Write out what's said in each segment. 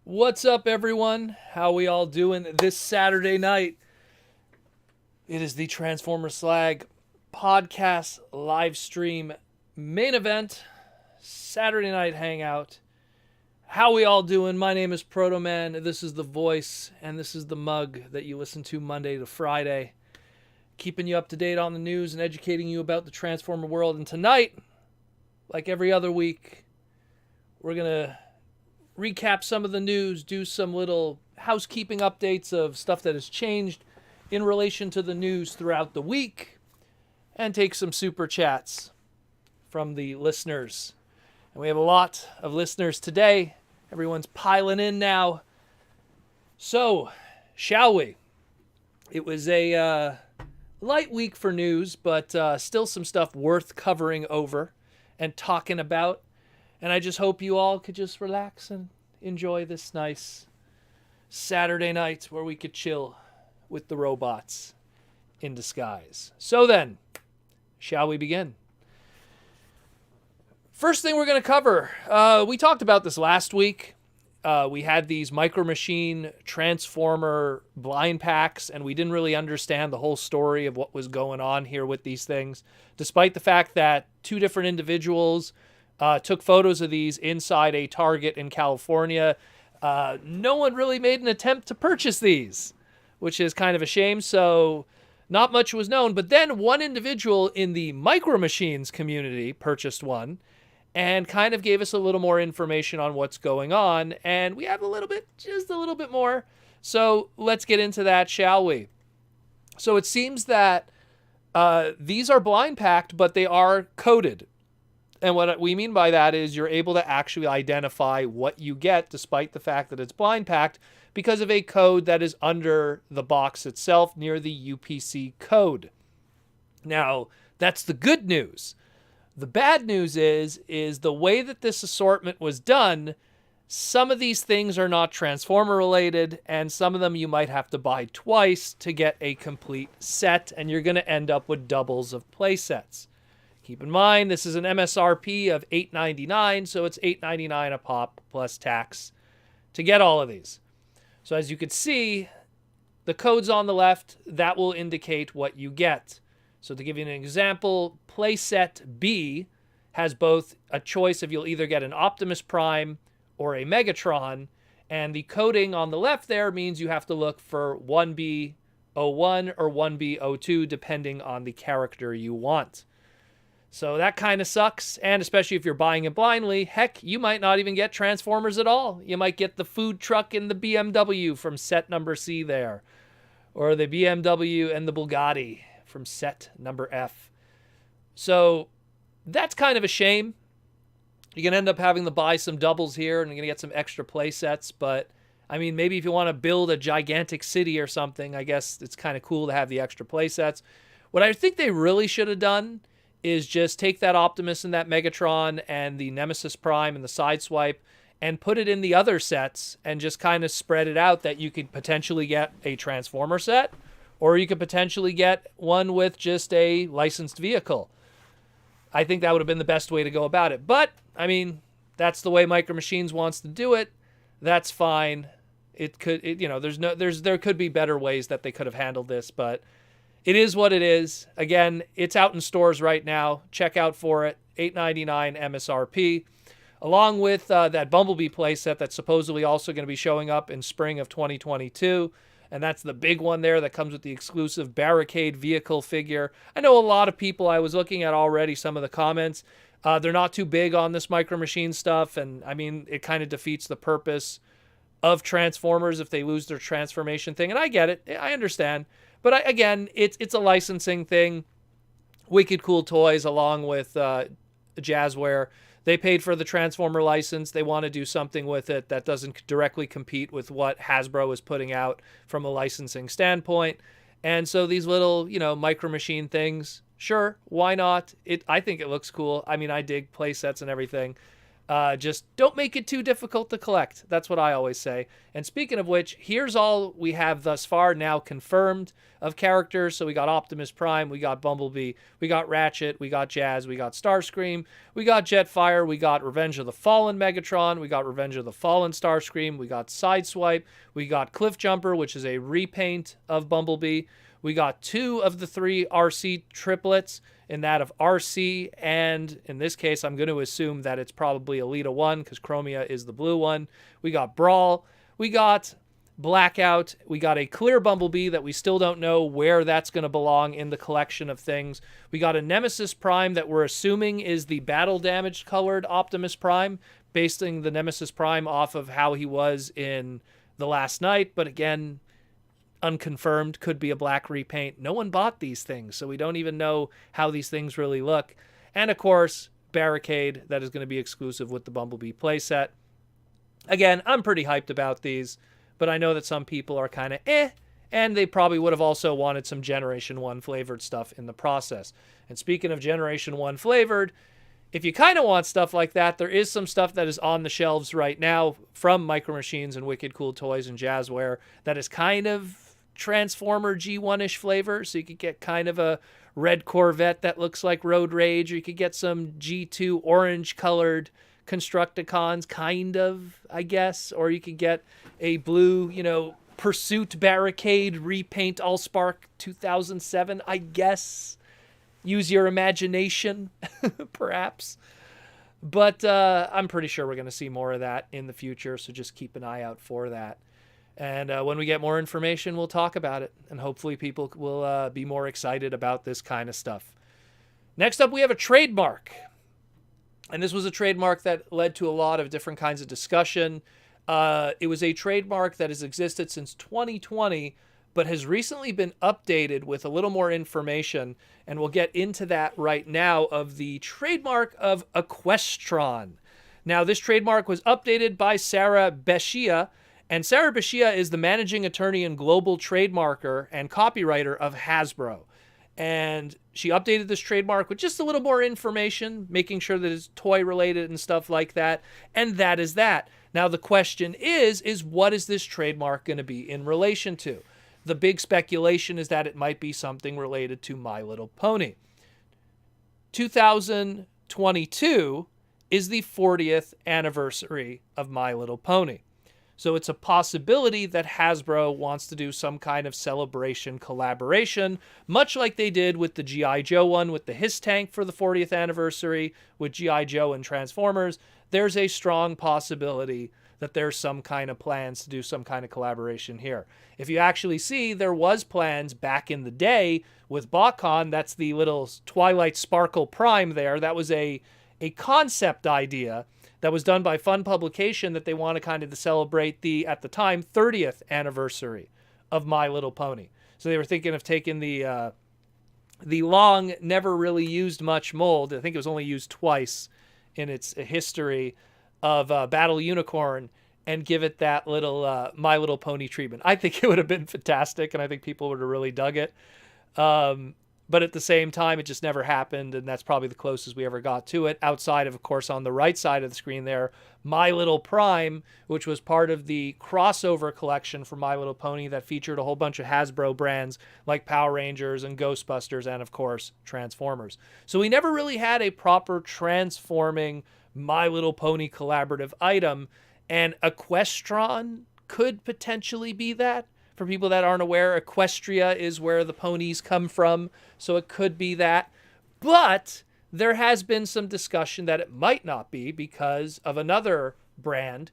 What's up, everyone? How we all doing this Saturday night? It is the Transformer Slag podcast live stream main event, Saturday night hangout. How we all doing? My name is Proto Man. This is the voice, and this is the mug that you listen to Monday to Friday, keeping you up to date on the news and educating you about the Transformer world. And tonight, like every other week, we're gonna recap some of the news, do some little housekeeping updates of stuff that has changed in relation to the news throughout the week, and take some super chats from the listeners. And we have a lot of listeners today. Everyone's piling in now. So, shall we? It was a light week for news, but still some stuff worth covering over and talking about. And I just hope you all could just relax and enjoy this nice Saturday night where we could chill with the robots in disguise. So then, shall we begin? First thing we're going to cover, we talked about this last week. We had these Micro Machine Transformer blind packs, and we didn't really understand the whole story of what was going on here with these things, despite the fact that two different individuals took photos of these inside a Target in California. No one really made an attempt to purchase these, which is kind of a shame. So not much was known. But then one individual in the Micro Machines community purchased one and kind of gave us a little more information on what's going on. And we have just a little bit more. So let's get into that, shall we? So it seems that these are blind packed, but they are coded. And what we mean by that is you're able to actually identify what you get despite the fact that it's blind packed because of a code that is under the box itself near the UPC code. Now, that's the good news. The bad news is the way that this assortment was done, some of these things are not Transformer related, and some of them you might have to buy twice to get a complete set, and you're going to end up with doubles of play sets. Keep in mind, this is an MSRP of $8.99, so it's $8.99 a pop plus tax to get all of these. So as you can see, the code's on the left. That will indicate what you get. So to give you an example, playset B has both a choice of you'll either get an Optimus Prime or a Megatron, and the coding on the left there means you have to look for 1B01 or 1B02 depending on the character you want. So that kind of sucks, and especially if you're buying it blindly, heck, you might not even get Transformers at all. You might get the food truck and the BMW from set number C there, or the BMW and the Bugatti from set number F. So that's kind of a shame. You're going to end up having to buy some doubles here, and you're going to get some extra play sets, but I mean, maybe if you want to build a gigantic city or something, I guess it's kind of cool to have the extra play sets. What I think they really should have done is just take that Optimus and that Megatron and the Nemesis Prime and the Sideswipe and put it in the other sets and just kind of spread it out that you could potentially get a Transformer set, or you could potentially get one with just a licensed vehicle. I think that would have been the best way to go about it. But, I mean, that's the way Micro Machines wants to do it. That's fine. There could be better ways that they could have handled this, but it is what it is. Again, it's out in stores right now. Check out for it. $8.99 MSRP. Along with that Bumblebee playset that's supposedly also going to be showing up in spring of 2022. And that's the big one there that comes with the exclusive Barricade vehicle figure. I know a lot of people, I was looking at already some of the comments, they're not too big on this Micro Machine stuff. And I mean, it kind of defeats the purpose of Transformers if they lose their transformation thing. And I get it. I understand. But again, it's a licensing thing. Wicked Cool Toys, along with Jazzware, they paid for the Transformer license. They want to do something with it that doesn't directly compete with what Hasbro is putting out from a licensing standpoint. And so these little, Micro Machine things, sure, why not? I think it looks cool. I mean, I dig play sets and everything. Just don't make it too difficult to collect. That's what I always say. And speaking of which, here's all we have thus far now confirmed of characters. So we got Optimus Prime, we got Bumblebee, we got Ratchet, we got Jazz, we got Starscream, we got Jetfire, we got Revenge of the Fallen Megatron, we got Revenge of the Fallen Starscream, we got Sideswipe, we got Cliffjumper, which is a repaint of Bumblebee. We got 2 of the 3 RC triplets, in that of RC, and in this case, I'm going to assume that it's probably Elita 1, because Chromia is the blue one. We got Brawl. We got Blackout. We got a clear Bumblebee that we still don't know where that's going to belong in the collection of things. We got a Nemesis Prime that we're assuming is the battle-damaged colored Optimus Prime, basing the Nemesis Prime off of how he was in The Last Knight, but again, unconfirmed, could be a black repaint. No one bought these things, so we don't even know how these things really look. And of course, Barricade, that is going to be exclusive with the Bumblebee playset. Again, I'm pretty hyped about these, but I know that some people are kind of and they probably would have also wanted some Generation 1 flavored stuff in the process. And speaking of Generation 1 flavored, if you kind of want stuff like that, there is some stuff that is on the shelves right now from Micro Machines and Wicked Cool Toys and Jazzware that is kind of Transformer G1-ish flavor, so you could get kind of a red Corvette that looks like Road Rage, or you could get some G2 orange-colored Constructicons, kind of, I guess, or you could get a blue, Pursuit Barricade repaint Allspark 2007, I guess. Use your imagination, perhaps. But I'm pretty sure we're going to see more of that in the future, so just keep an eye out for that. And when we get more information, we'll talk about it. And hopefully people will be more excited about this kind of stuff. Next up, we have a trademark. And this was a trademark that led to a lot of different kinds of discussion. It was a trademark that has existed since 2020, but has recently been updated with a little more information. And we'll get into that right now, of the trademark of Equestron. Now, this trademark was updated by Sarah Beshia. And Sarah Beshia is the managing attorney and global trademarker and copywriter of Hasbro. And she updated this trademark with just a little more information, making sure that it's toy related and stuff like that. And that is that. Now, the question is what is this trademark going to be in relation to? The big speculation is that it might be something related to My Little Pony. 2022 is the 40th anniversary of My Little Pony. So it's a possibility that Hasbro wants to do some kind of celebration collaboration, much like they did with the G.I. Joe one with the Hiss Tank for the 40th anniversary with G.I. Joe and Transformers. There's a strong possibility that there's some kind of plans to do some kind of collaboration here. If you actually see, there was plans back in the day with BotCon. That's the little Twilight Sparkle Prime there. That was a concept idea that was done by Fun Publication that they want to kind of celebrate the, at the time, 30th anniversary of My Little Pony. So they were thinking of taking the long, never really used much mold, I think it was only used twice in its history, of Battle Unicorn, and give it that little My Little Pony treatment. I think it would have been fantastic, and I think people would have really dug it. But at the same time, it just never happened, and that's probably the closest we ever got to it, outside of course, on the right side of the screen there, My Little Prime, which was part of the crossover collection for My Little Pony that featured a whole bunch of Hasbro brands like Power Rangers and Ghostbusters and, of course, Transformers. So we never really had a proper transforming My Little Pony collaborative item, and Equestron could potentially be that. For people that aren't aware, Equestria is where the ponies come from, so it could be that. But there has been some discussion that it might not be because of another brand,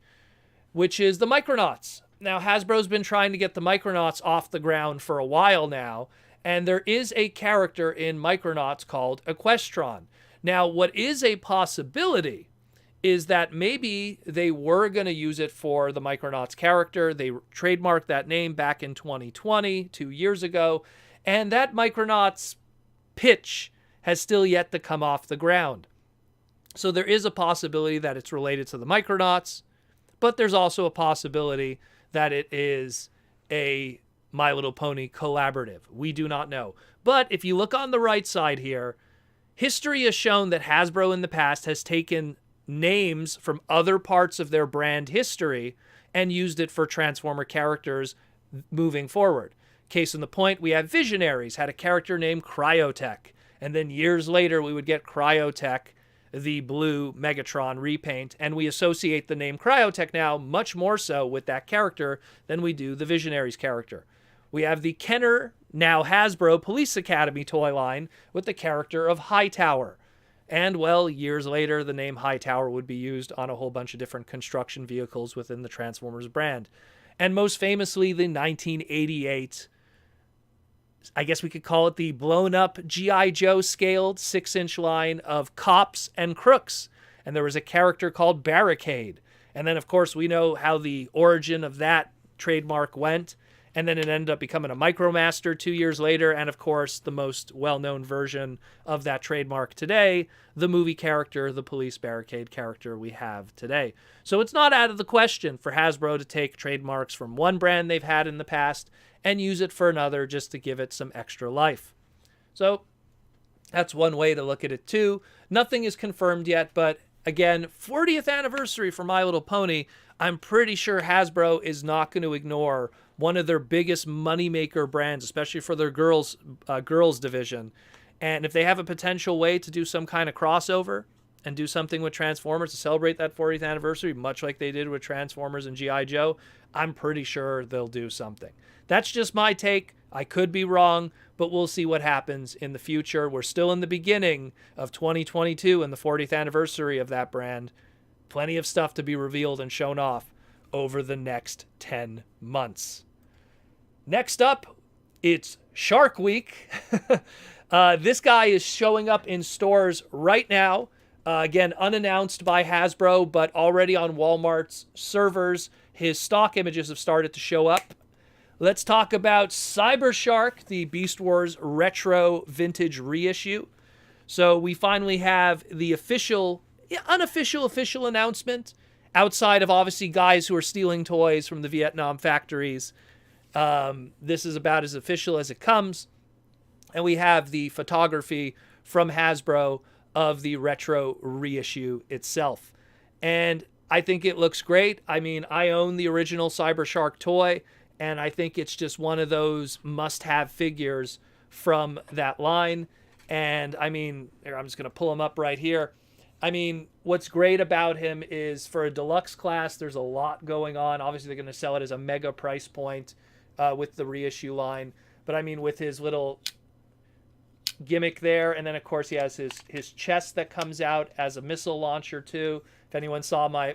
which is the Micronauts. Now, Hasbro's been trying to get the Micronauts off the ground for a while now, and there is a character in Micronauts called Equestron. Now, what is a possibility is that maybe they were going to use it for the Micronauts character. They trademarked that name back in 2020, 2 years ago, and that Micronauts pitch has still yet to come off the ground. So there is a possibility that it's related to the Micronauts, but there's also a possibility that it is a My Little Pony collaborative. We do not know. But if you look on the right side here, history has shown that Hasbro in the past has taken names from other parts of their brand history and used it for Transformer characters moving forward. Case in the point, we have Visionaries, had a character named Cryotech. And then years later, we would get Cryotech, the blue Megatron repaint. And we associate the name Cryotech now much more so with that character than we do the Visionaries character. We have the Kenner, now Hasbro, Police Academy toy line with the character of Hightower. And, well, years later, the name Hightower would be used on a whole bunch of different construction vehicles within the Transformers brand. And most famously, the 1988, I guess we could call it the blown-up G.I. Joe scaled 6-inch line of Cops and Crooks. And there was a character called Barricade. And then, of course, we know how the origin of that trademark went. And then it ended up becoming a Micromaster 2 years later. And of course, the most well-known version of that trademark today, the movie character, the Police Barricade character we have today. So it's not out of the question for Hasbro to take trademarks from one brand they've had in the past and use it for another just to give it some extra life. So that's one way to look at it too. Nothing is confirmed yet, but again, 40th anniversary for My Little Pony. I'm pretty sure Hasbro is not going to ignore one of their biggest moneymaker brands, especially for their girls division. And if they have a potential way to do some kind of crossover and do something with Transformers to celebrate that 40th anniversary, much like they did with Transformers and G.I. Joe, I'm pretty sure they'll do something. That's just my take. I could be wrong, but we'll see what happens in the future. We're still in the beginning of 2022 and the 40th anniversary of that brand. Plenty of stuff to be revealed and shown off over the next 10 months. Next up, it's Shark Week. This guy is showing up in stores right now. Again, unannounced by Hasbro, but already on Walmart's servers. His stock images have started to show up. Let's talk about Cybershark, the Beast Wars Retro Vintage reissue. So we finally have the unofficial announcement, outside of obviously guys who are stealing toys from the Vietnam factories. This is about as official as it comes. And we have the photography from Hasbro of the retro reissue itself. And I think it looks great. I mean, I own the original Cybershark toy, and I think it's just one of those must-have figures from that line. And I mean, here, I'm just going to pull him up right here. I mean, what's great about him is for a deluxe class, there's a lot going on. Obviously, they're going to sell it as a mega price point with the reissue line. But I mean, with his little gimmick there, and then of course he has his chest that comes out as a missile launcher too. If anyone saw my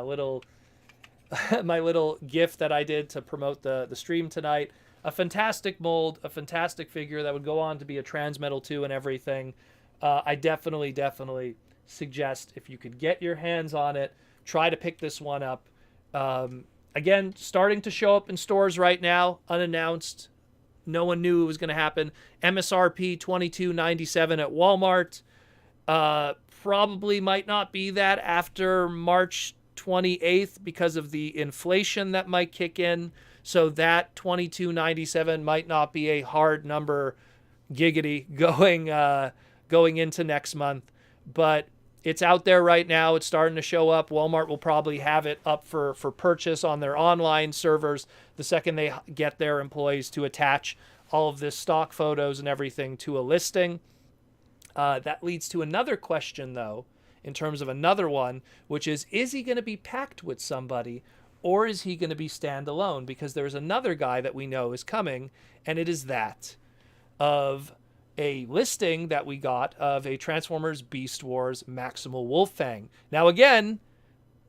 little my little gift that I did to promote the stream tonight, a fantastic mold, a fantastic figure that would go on to be a Transmetal 2 and everything. I definitely suggest if you could get your hands on it, try to pick this one up. Again, starting to show up in stores right now, unannounced. No one knew it was going to happen. MSRP $22.97 at Walmart. Probably might not be that after March 28th because of the inflation that might kick in. So that $22.97 might not be a hard number, giggity, going into next month. But it's out there right now. It's starting to show up. Walmart will probably have it up for purchase on their online servers the second they get their employees to attach all of this stock photos and everything to a listing. That leads to another question, though, in terms of another one, which is he going to be packed with somebody or is he going to be standalone? Because there's another guy that we know is coming, and it is that of a listing that we got of a Transformers Beast Wars Maximal Wolffang. Now, again,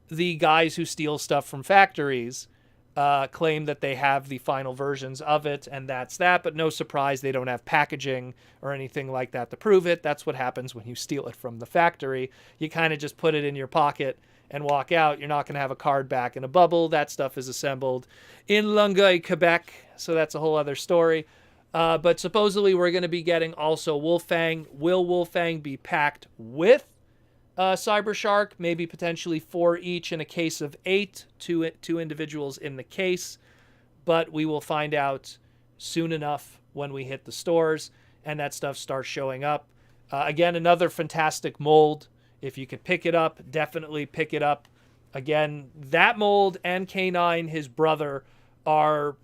the guys who steal stuff from factories claim that they have the final versions of it, and that's that. But no surprise, they don't have packaging or anything like that to prove it. That's what happens when you steal it from the factory. You kind of just put it in your pocket and walk out. You're not going to have a card back in a bubble. That stuff is assembled in Longueuil, Quebec, so that's a whole other story. But supposedly we're going to be getting also Wolffang. Will Wolffang be packed with Cybershark? Maybe potentially 4 each in a case of 8, two individuals in the case. But we will find out soon enough when we hit the stores and that stuff starts showing up. Again, another fantastic mold. If you can pick it up, definitely pick it up. Again, that mold and K9, his brother, are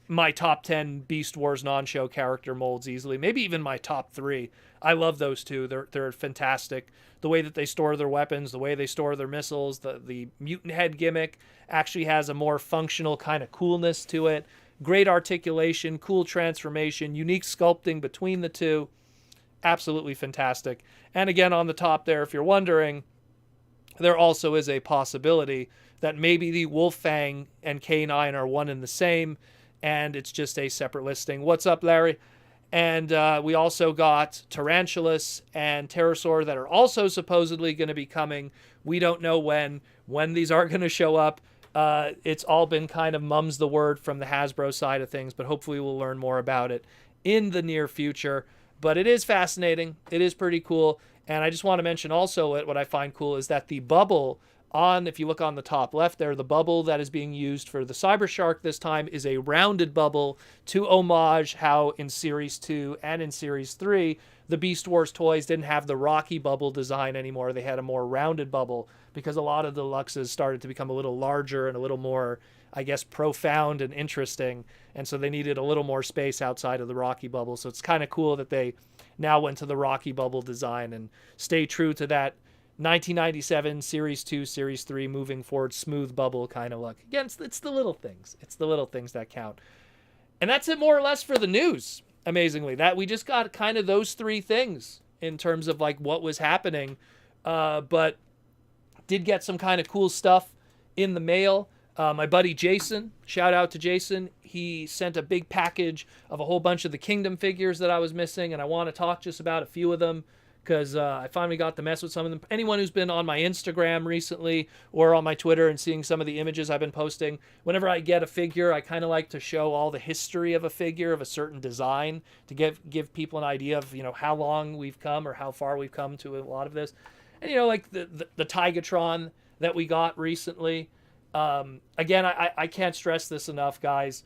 my top 10 Beast Wars non-show character molds easily. Maybe even my top 3. I love those two. They're fantastic. The way that they store their weapons, the way they store their missiles, the mutant head gimmick actually has a more functional kind of coolness to it. Great articulation, cool transformation, unique sculpting between the two. Absolutely fantastic. And again, on the top there, if you're wondering, there also is a possibility that maybe the Wolffang and K9 are one and the same, and it's just a separate listing. What's up, Larry? And we also got Tarantulas and Pterosaur that are also supposedly going to be coming. We don't know when these are going to show up. It's all been kind of mum's the word from the Hasbro side of things, but hopefully we'll learn more about it in the near future. But it is fascinating. It is pretty cool. And I just want to mention also what I find cool is that the bubble on, if you look on the top left there, the bubble that is being used for the Cybershark this time is a rounded bubble to homage how in Series 2 and in Series 3, the Beast Wars toys didn't have the rocky bubble design anymore. They had a more rounded bubble because a lot of the deluxes started to become a little larger and a little more, I guess, profound and interesting. And so they needed a little more space outside of the rocky bubble. So it's kind of cool that they now went to the rocky bubble design and stay true to that 1997 Series 2, Series 3 moving forward smooth bubble kind of look. Again, it's the little things. It's the little things that count. And that's it more or less for the news, amazingly. That we just got kind of those 3 things in terms of like what was happening. But did get some kind of cool stuff in the mail. My buddy Jason, shout out to Jason. He sent a big package of a whole bunch of the Kingdom figures that I was missing, and I want to talk just about a few of them because I finally got to mess with some of them. Anyone who's been on my Instagram recently or on my Twitter and seeing some of the images I've been posting, whenever I get a figure, I kind of like to show all the history of a figure, of a certain design, to give people an idea of, you know, how long we've come or how far we've come to a lot of this. And, you know, like the Tigatron that we got recently. Again, I can't stress this enough, guys.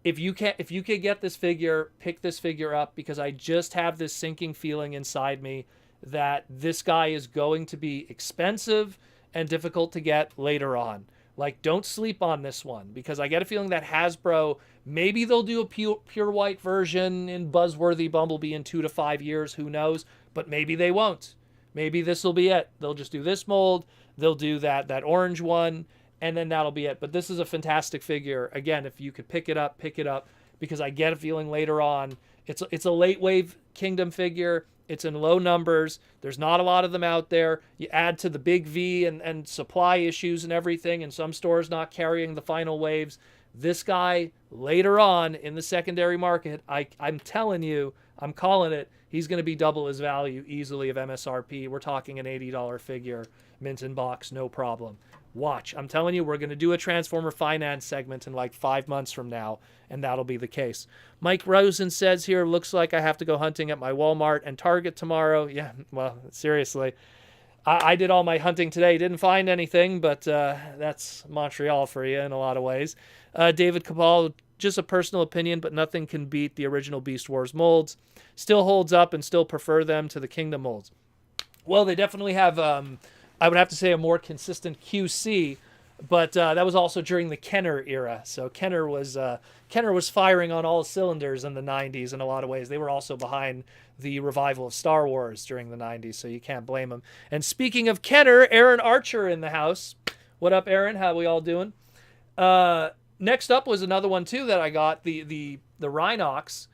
If you can get this figure, pick this figure up, because I just have this sinking feeling inside me that this guy is going to be expensive and difficult to get later on. Like, don't sleep on this one, because I get a feeling that Hasbro, maybe they'll do a pure white version in Buzzworthy Bumblebee in 2 to 5 years, who knows, but maybe they won't. Maybe this will be it. They'll just do this mold, they'll do that orange one, and then that'll be it. But this is a fantastic figure. Again, if you could pick it up, because I get a feeling later on, it's a late wave Kingdom figure. It's in low numbers. There's not a lot of them out there. You add to the big V and supply issues and everything, and some stores not carrying the final waves. This guy, later on in the secondary market, I'm telling you, I'm calling it, he's going to be double his value easily of MSRP. We're talking an $80 figure, mint in box, no problem. Watch. I'm telling you, we're going to do a Transformer Finance segment in like 5 months from now, and that'll be the case. Mike Rosen says here, looks like I have to go hunting at my Walmart and Target tomorrow. Yeah, well, seriously. I did all my hunting today. Didn't find anything, but that's Montreal for you in a lot of ways. David Cabal, just a personal opinion, but nothing can beat the original Beast Wars molds. Still holds up and still prefer them to the Kingdom molds. Well, they definitely have... I would have to say a more consistent QC, but that was also during the Kenner era. So Kenner was firing on all cylinders in the 90s in a lot of ways. They were also behind the revival of Star Wars during the 90s, so you can't blame them. And speaking of Kenner, Aaron Archer in the house. What up, Aaron? How we all doing? Next up was another one, too, that I got, the Rhinox.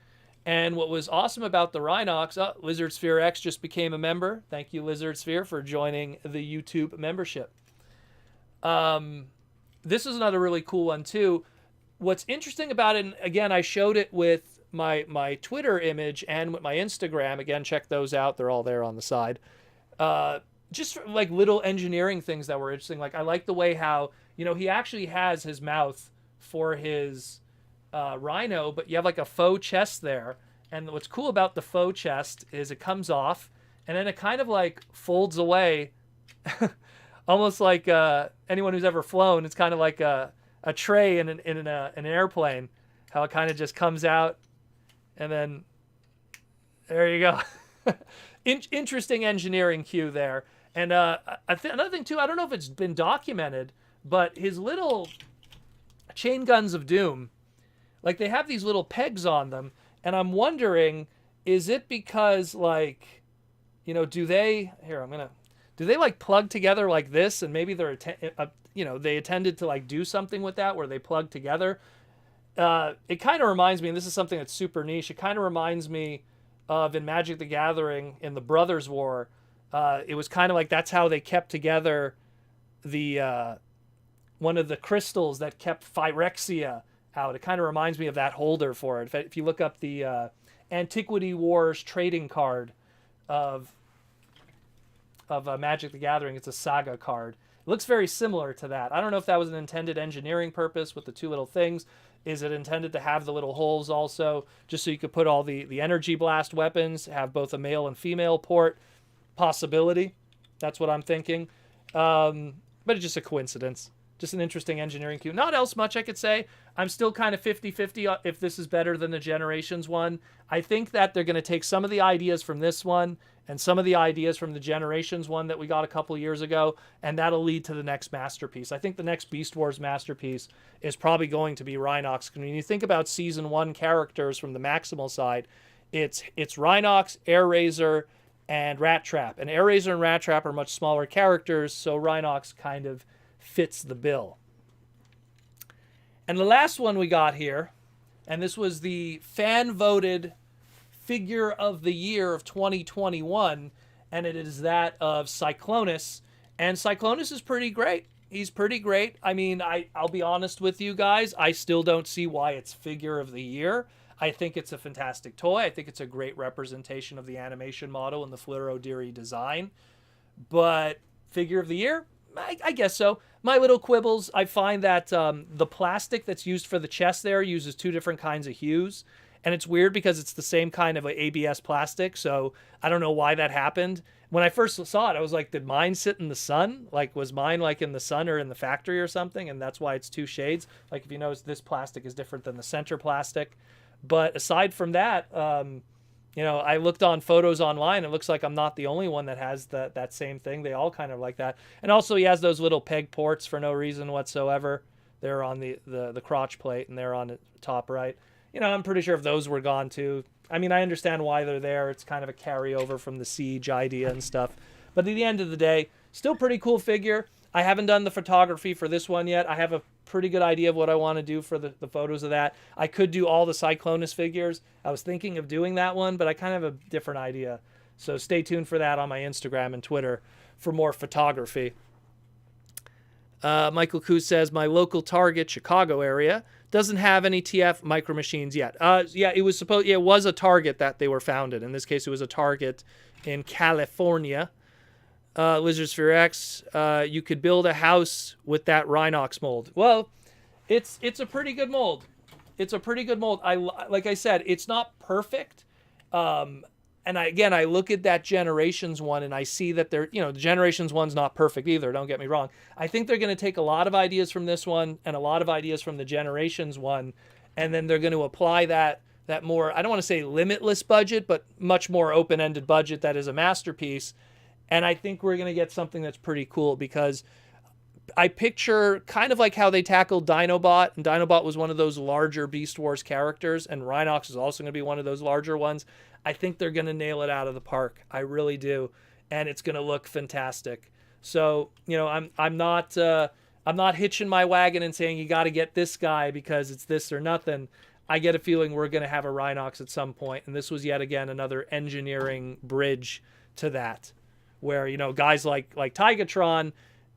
And what was awesome about the Rhinox, Lizard Sphere X just became a member. Thank you, Lizard Sphere, for joining the YouTube membership. This is another really cool one, too. What's interesting about it, and again, I showed it with my Twitter image and with my Instagram. Again, check those out. They're all there on the side. Just like little engineering things that were interesting. Like, I like the way how, you know, he actually has his mouth for his... Rhino, but you have like a faux chest there, and what's cool about the faux chest is it comes off and then it kind of like folds away almost like anyone who's ever flown, it's kind of like a tray in an airplane, how it kind of just comes out and then there you go. Interesting engineering cue there. And another thing too, I don't know if it's been documented, but his little chain guns of doom, like they have these little pegs on them, and I'm wondering, is it because like, do they like plug together like this, and maybe they're they intended to like do something with that where they plug together. It kind of reminds me, and this is something that's super niche, it kind of reminds me of in Magic the Gathering in the Brothers War. It was kind of like that's how they kept together the one of the crystals that kept Phyrexia out. It kind of reminds me of that holder for it. If you look up the Antiquity Wars trading card of Magic the Gathering, it's a Saga card. It looks very similar to that. I don't know if that was an intended engineering purpose with the two little things. Is it intended to have the little holes also, just so you could put all the energy blast weapons, have both a male and female port? Possibility. That's what I'm thinking. But it's just a coincidence. Just an interesting engineering cue. Not else much I could say. I'm still kind of 50-50 if this is better than the Generations one. I think that they're going to take some of the ideas from this one and some of the ideas from the Generations one that we got a couple years ago, and that'll lead to the next masterpiece. I think the next Beast Wars masterpiece is probably going to be Rhinox. When you think about Season 1 characters from the Maximal side, it's Rhinox, Air Razor, and Rat Trap. And Air Razor and Rat Trap are much smaller characters, so Rhinox kind of fits the bill. And the last one we got here, and this was the fan-voted figure of the year of 2021, and it is that of Cyclonus. And Cyclonus is pretty great. He's pretty great. I mean, I'll be honest with you guys, I still don't see why it's figure of the year. I think it's a fantastic toy. I think it's a great representation of the animation model and the Fluoro Deary design. But figure of the year? I guess so. My little quibbles, I find that the plastic that's used for the chest there uses two different kinds of hues. And it's weird because it's the same kind of ABS plastic, so I don't know why that happened. When I first saw it, I was like, did mine sit in the sun? Like, was mine like in the sun or in the factory or something? And that's why it's two shades. Like, if you notice, this plastic is different than the center plastic. But aside from that, I looked on photos online. It looks like I'm not the only one that has that same thing. They all kind of like that. And also, he has those little peg ports for no reason whatsoever. They're on the crotch plate, and they're on the top right. I'm pretty sure if those were gone too. I mean, I understand why they're there. It's kind of a carryover from the Siege idea and stuff. But at the end of the day, still pretty cool figure. I haven't done the photography for this one yet. I have a pretty good idea of what I want to do for the photos of that. I could do all the Cyclonus figures. I was thinking of doing that one, but I kind of have a different idea. So stay tuned for that on my Instagram and Twitter for more photography. Michael Koo says, my local Target, Chicago area, doesn't have any TF Micro Machines yet. It was a Target that they were founded. In this case, it was a Target in California. Lizard Sphere X, you could build a house with that Rhinox mold. Well, it's a pretty good mold. It's a pretty good mold. Like I said, it's not perfect. And I look at that Generations one and I see that the Generations one's not perfect either. Don't get me wrong. I think they're going to take a lot of ideas from this one and a lot of ideas from the Generations one, and then they're going to apply that more, I don't want to say limitless budget, but much more open-ended budget that is a masterpiece. And I think we're going to get something that's pretty cool because I picture kind of like how they tackled Dinobot, and Dinobot was one of those larger Beast Wars characters, and Rhinox is also going to be one of those larger ones. I think they're going to nail it out of the park. I really do. And it's going to look fantastic. So, I'm not hitching my wagon and saying you got to get this guy because it's this or nothing. I get a feeling we're going to have a Rhinox at some point, and this was yet again another engineering bridge to that, where guys like Tigatron,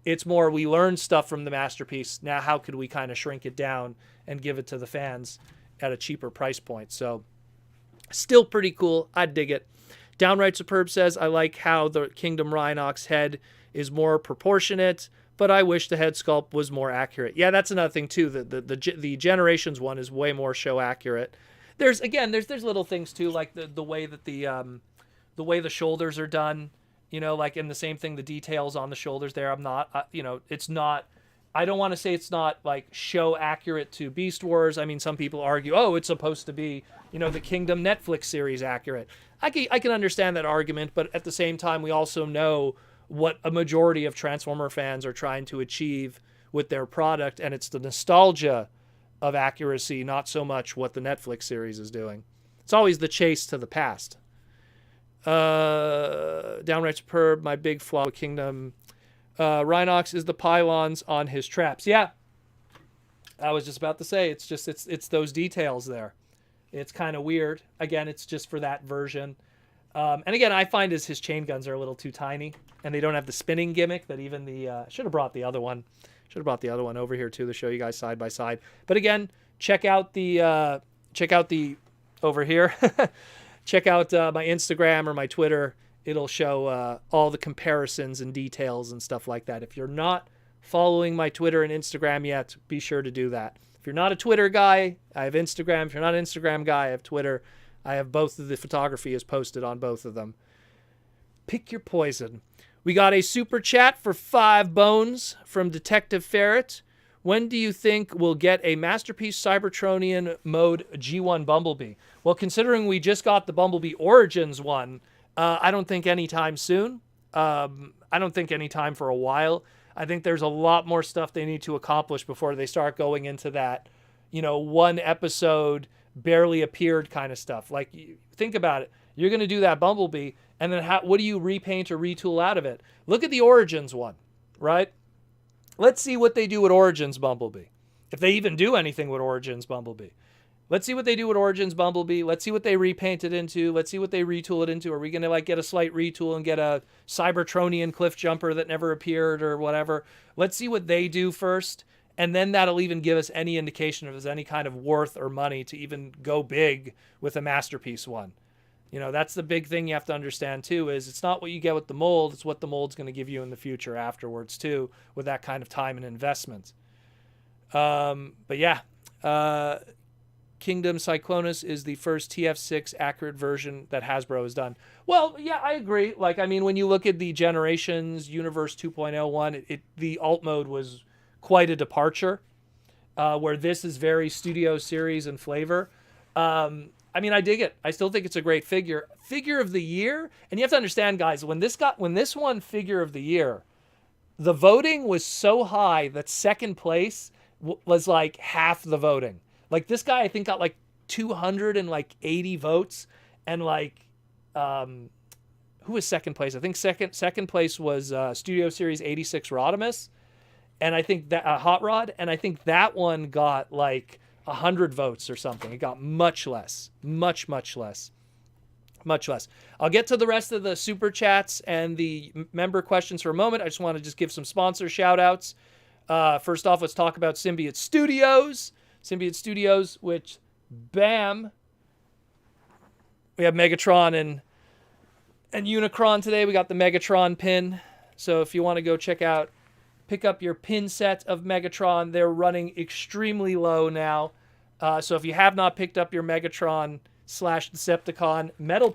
it's more we learned stuff from the masterpiece. Now how could we kind of shrink it down and give it to the fans at a cheaper price point? So still pretty cool. I dig it. Downright Superb says, I like how the Kingdom Rhinox head is more proportionate, but I wish the head sculpt was more accurate. Yeah, that's another thing too. The Generations one is way more show accurate. There's little things too, like the way that the way the shoulders are done. And the same thing, the details on the shoulders there. I'm not, I don't want to say it's not like show accurate to Beast Wars. I mean, some people argue, oh, it's supposed to be, the Kingdom Netflix series accurate. I can understand that argument, but at the same time, we also know what a majority of Transformer fans are trying to achieve with their product, and it's the nostalgia of accuracy, not so much what the Netflix series is doing. It's always the chase to the past. Downright superb, my big flaw with Kingdom. Rhinox is the pylons on his traps. Yeah, I was just about to say, it's those details there. It's kind of weird. Again, it's just for that version. And again, I find his chain guns are a little too tiny, and they don't have the spinning gimmick that even the... should have brought the other one. Should have brought the other one over here, too, to show you guys side by side. But again, check out the... over here. Check out my Instagram or my Twitter. It'll show all the comparisons and details and stuff like that. If you're not following my Twitter and Instagram yet, be sure to do that. If you're not a Twitter guy, I have Instagram. If you're not an Instagram guy, I have Twitter. I have both of the photography is posted on both of them. Pick your poison. We got a super chat for 5 bones from Detective Ferret. When do you think we'll get a Masterpiece Cybertronian mode G1 Bumblebee? Well, considering we just got the Bumblebee Origins one, I don't think anytime soon. I don't think anytime for a while. I think there's a lot more stuff they need to accomplish before they start going into that, one episode barely appeared kind of stuff. Like, think about it. You're going to do that Bumblebee, and then what do you repaint or retool out of it? Look at the Origins one, right? Let's see what they do with Origins Bumblebee. If they even do anything with Origins Bumblebee. Let's see what they do with Origins Bumblebee. Let's see what they repaint it into. Let's see what they retool it into. Are we going to get a slight retool and get a Cybertronian cliff jumper that never appeared or whatever? Let's see what they do first. And then that'll even give us any indication if there's any kind of worth or money to even go big with a Masterpiece one. That's the big thing you have to understand too, is it's not what you get with the mold. It's what the mold's going to give you in the future afterwards too, with that kind of time and investment. But yeah, Kingdom Cyclonus is the first TF6 accurate version that Hasbro has done. Well, yeah, I agree. When you look at the Generations Universe 2.0 one, the alt mode was quite a departure, where this is very Studio Series in flavor. I dig it. I still think it's a great figure. Figure of the year, and you have to understand, guys, when this won Figure of the Year, the voting was so high that second place was like half the voting. Like, this guy, I think, got 280 votes, and who was second place? I think second place was Studio Series 86 Rodimus, and I think that Hot Rod, and I think that one got 100 votes or something. It got much less, much less. I'll get to the rest of the super chats and the member questions for a moment. I just want to give some sponsor shout outs. First off, let's talk about Symbiote Studios. Which, bam, we have Megatron and Unicron today. We got the Megatron pin. So if you want to go pick up your pin set of Megatron, they're running extremely low now. So if you have not picked up your Megatron / Decepticon metal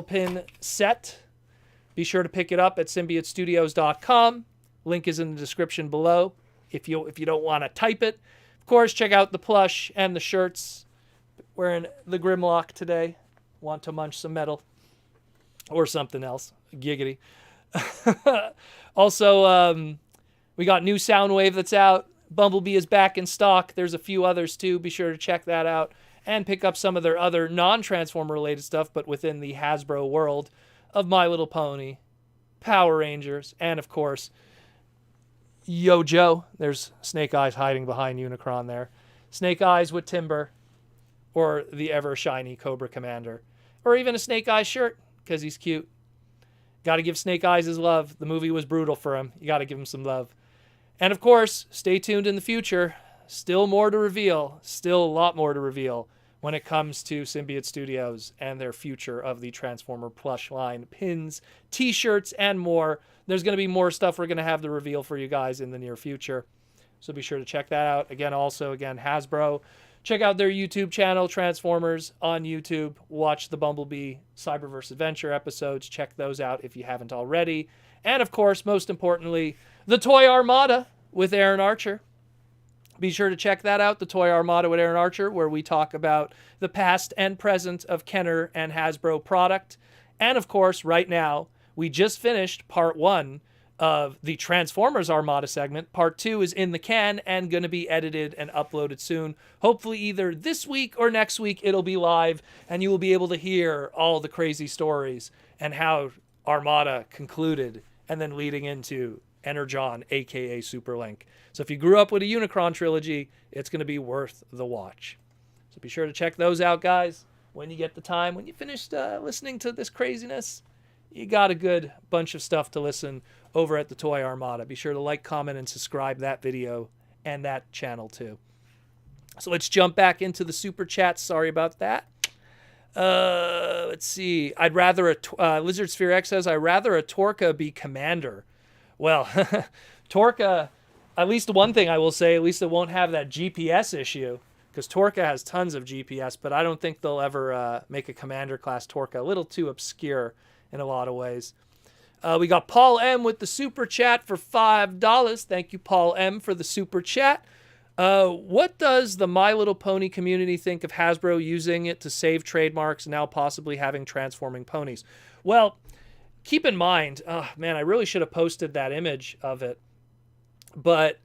pin set, be sure to pick it up at symbiotestudios.com. Link is in the description below if you don't want to type it. Of course, check out the plush and the shirts. Wearing the Grimlock today. Want to munch some metal or something else. Giggity. Also, we got new Soundwave that's out. Bumblebee is back in stock. There's a few others too. Be sure to check that out and pick up some of their other non-Transformer related stuff, but within the Hasbro world of My Little Pony, Power Rangers, and of course, Yo Joe. There's Snake Eyes hiding behind Unicron there. Snake Eyes with Timber, or the ever shiny Cobra Commander, or even a Snake Eyes shirt because he's cute. Got to give Snake Eyes his love. The movie was brutal for him. You got to give him some love. And of course, stay tuned in the future. Still more to reveal. Still a lot more to reveal when it comes to Symbiote Studios and their future of the Transformer plush line, pins, t-shirts, and more. There's going to be more stuff we're going to have to reveal for you guys in the near future. So be sure to check that out. Again, Hasbro. Check out their YouTube channel, Transformers, on YouTube. Watch the Bumblebee Cyberverse Adventure episodes. Check those out if you haven't already. And of course, most importantly, the Toy Armada with Aaron Archer. Be sure to check that out, the Toy Armada with Aaron Archer, where we talk about the past and present of Kenner and Hasbro product. And of course, right now, we just finished part 1 of the Transformers Armada segment. Part 2 is in the can and going to be edited and uploaded soon. Hopefully either this week or next week it'll be live, and you will be able to hear all the crazy stories and how Armada concluded, and then leading into Energon, aka Superlink. So if you grew up with a Unicron trilogy, it's going to be worth the watch. So be sure to check those out, guys, when you get the time. When you finished listening to this craziness, you got a good bunch of stuff to listen over at the Toy Armada. Be sure to like, comment, and subscribe that video and that channel too. So let's jump back into the super chats. Sorry about that. Let's see. I'd rather Lizard Sphere X says, I'd rather a Torka be commander. Well, Torka, at least one thing I will say, at least it won't have that GPS issue, because Torka has tons of GPS, but I don't think they'll ever make a commander class Torka. A little too obscure in a lot of ways. We got Paul M with the super chat for $5. Thank you, Paul M, for the super chat. What does the My Little Pony community think of Hasbro using it to save trademarks and now possibly having transforming ponies? Well, keep in mind, man, I really should have posted that image of it. But,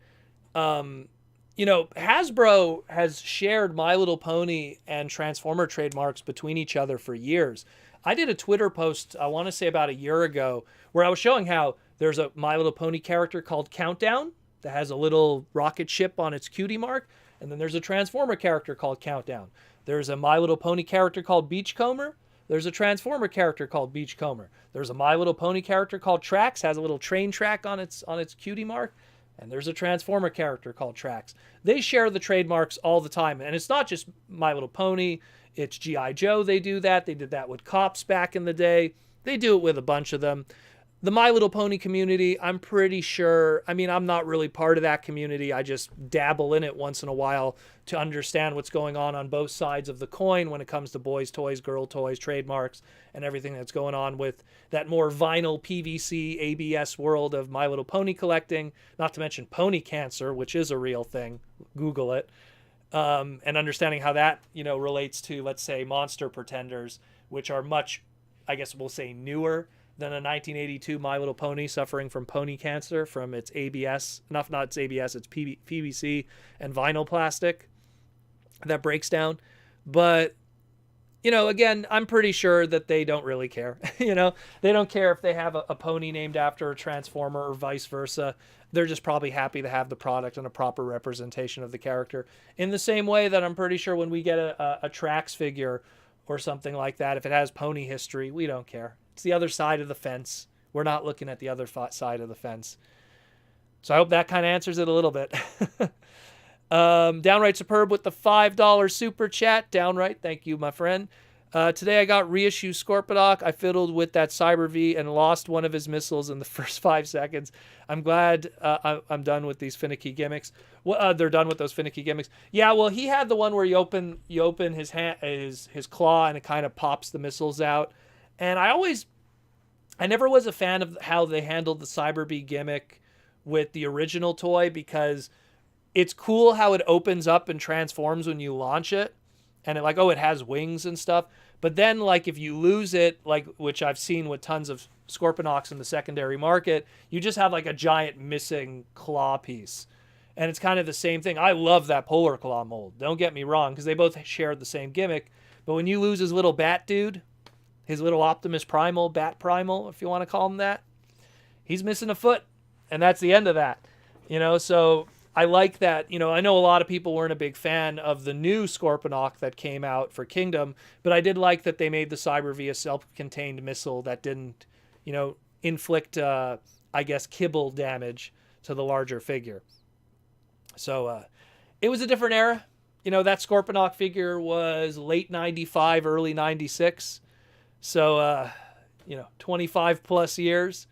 you know, Hasbro has shared My Little Pony and Transformer trademarks between each other for years. I did a Twitter post, I want to say about a year ago, where I was showing how there's a My Little Pony character called Countdown that has a little rocket ship on its cutie mark. And then there's a Transformer character called Countdown. There's a My Little Pony character called Beachcomber. There's a Transformer character called Beachcomber. There's a My Little Pony character called Trax, has a little train track on its cutie mark. And there's a Transformer character called Trax. They share the trademarks all the time. And it's not just My Little Pony. It's G.I. Joe. They do that. They did that with Cops back in the day. They do it with a bunch of them. The My Little Pony community, I'm pretty sure, I mean, I'm not really part of that community. I just dabble in it once in a while to understand what's going on both sides of the coin when it comes to boys' toys, girl toys, trademarks, and everything that's going on with that more vinyl PVC ABS world of My Little Pony collecting, not to mention pony cancer, which is a real thing. Google it. And understanding how that, you know, relates to, let's say, Monster Pretenders, which are much, I guess we'll say, newer than a 1982 My Little Pony suffering from pony cancer from its ABS, not its ABS, it's PVC and vinyl plastic that breaks down. But, you know, again, I'm pretty sure that they don't really care. You know, they don't care if they have a pony named after a Transformer or vice versa. They're just probably happy to have the product and a proper representation of the character. In the same way that I'm pretty sure when we get a Trax figure or something like that, if it has pony history, we don't care. It's the other side of the fence. We're not looking at the other side of the fence. So I hope that kind of answers it a little bit. Downright Superb with the $5 super chat. Downright, thank you, my friend. Today I got Reissue Scorponok. I fiddled with that Cyber V and lost one of his missiles in the first 5 seconds. I'm glad I'm done with these finicky gimmicks. Well, they're done with those finicky gimmicks. Yeah, well, he had the one where you open his hand, his claw, and it kind of pops the missiles out. And I never was a fan of how they handled the Cyber Bee gimmick with the original toy, because it's cool how it opens up and transforms when you launch it. And it has wings and stuff. But then, like, if you lose it, like, which I've seen with tons of Scorponoks in the secondary market, you just have, like, a giant missing claw piece. And it's kind of the same thing. I love that Polar Claw mold. Don't get me wrong, because they both shared the same gimmick. But when you lose his little bat dude, his little Optimus Primal, Bat Primal, if you want to call him that, he's missing a foot. And that's the end of that. You know, so I like that. You know, I know a lot of people weren't a big fan of the new Scorponok that came out for Kingdom, but I did like that they made the Cyber V a self-contained missile that didn't, you know, inflict, I guess, kibble damage to the larger figure. So it was a different era. You know, that Scorponok figure was late 95, early 96. So, 25 plus years.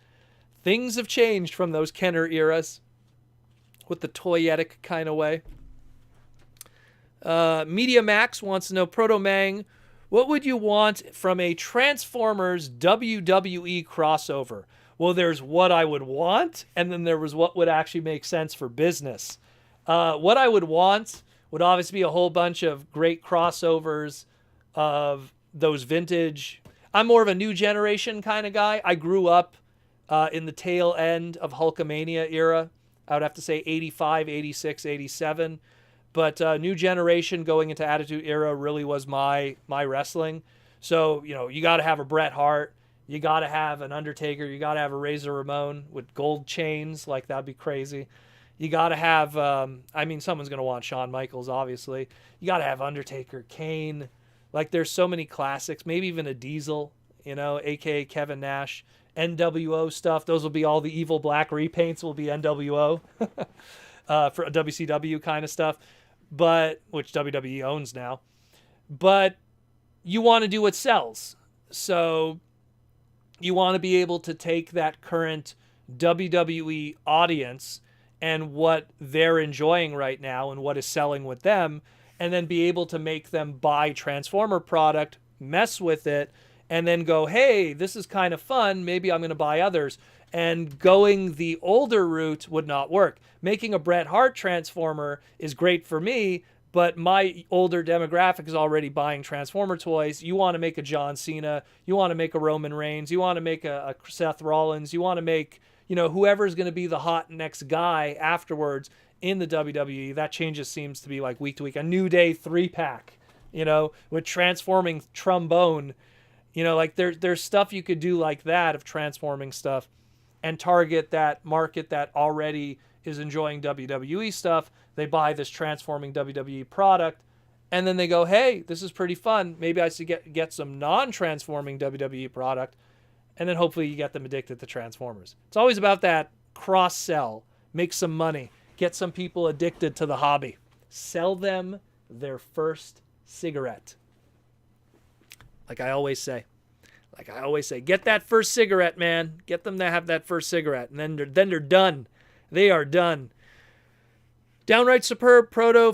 Things have changed from those Kenner eras with the toyetic kind of way. Media Max wants to know, Proto Mang, what would you want from a Transformers WWE crossover? Well, there's what I would want, and then there was what would actually make sense for business. What I would want would obviously be a whole bunch of great crossovers of those vintage. I'm more of a new generation kind of guy. I grew up in the tail end of Hulkamania era. I would have to say 85, 86, 87. But new generation going into Attitude Era really was my wrestling. So, you got to have a Bret Hart. You got to have an Undertaker. You got to have a Razor Ramon with gold chains. Like, that'd be crazy. You got to have, someone's going to want Shawn Michaels, obviously. You got to have Undertaker, Kane. Like, there's so many classics. Maybe even a Diesel, a.k.a. Kevin Nash. NWO stuff. Those will be all the evil black repaints will be NWO for WCW kind of stuff. But which WWE owns now. But you want to do what sells. So you want to be able to take that current WWE audience and what they're enjoying right now and what is selling with them, and then be able to make them buy Transformer product, mess with it, and then go, hey, this is kind of fun. Maybe I'm going to buy others. And going the older route would not work. Making a Bret Hart Transformer is great for me, but my older demographic is already buying Transformer toys. You want to make a John Cena. You want to make a Roman Reigns. You want to make a Seth Rollins. You want to make, whoever's going to be the hot next guy afterwards in the WWE. That changes seems to be like week to week. A New Day 3-pack, with transforming trombone. There's stuff you could do like that of transforming stuff and target that market that already is enjoying WWE stuff. They buy this transforming WWE product, and then they go, hey, this is pretty fun. Maybe I should get some non-transforming WWE product, and then hopefully you get them addicted to Transformers. It's always about that cross-sell, make some money, get some people addicted to the hobby. Sell them their first cigarette. Like I always say, get that first cigarette, man. Get them to have that first cigarette, and then they're done. They are done. Downright Superb Proto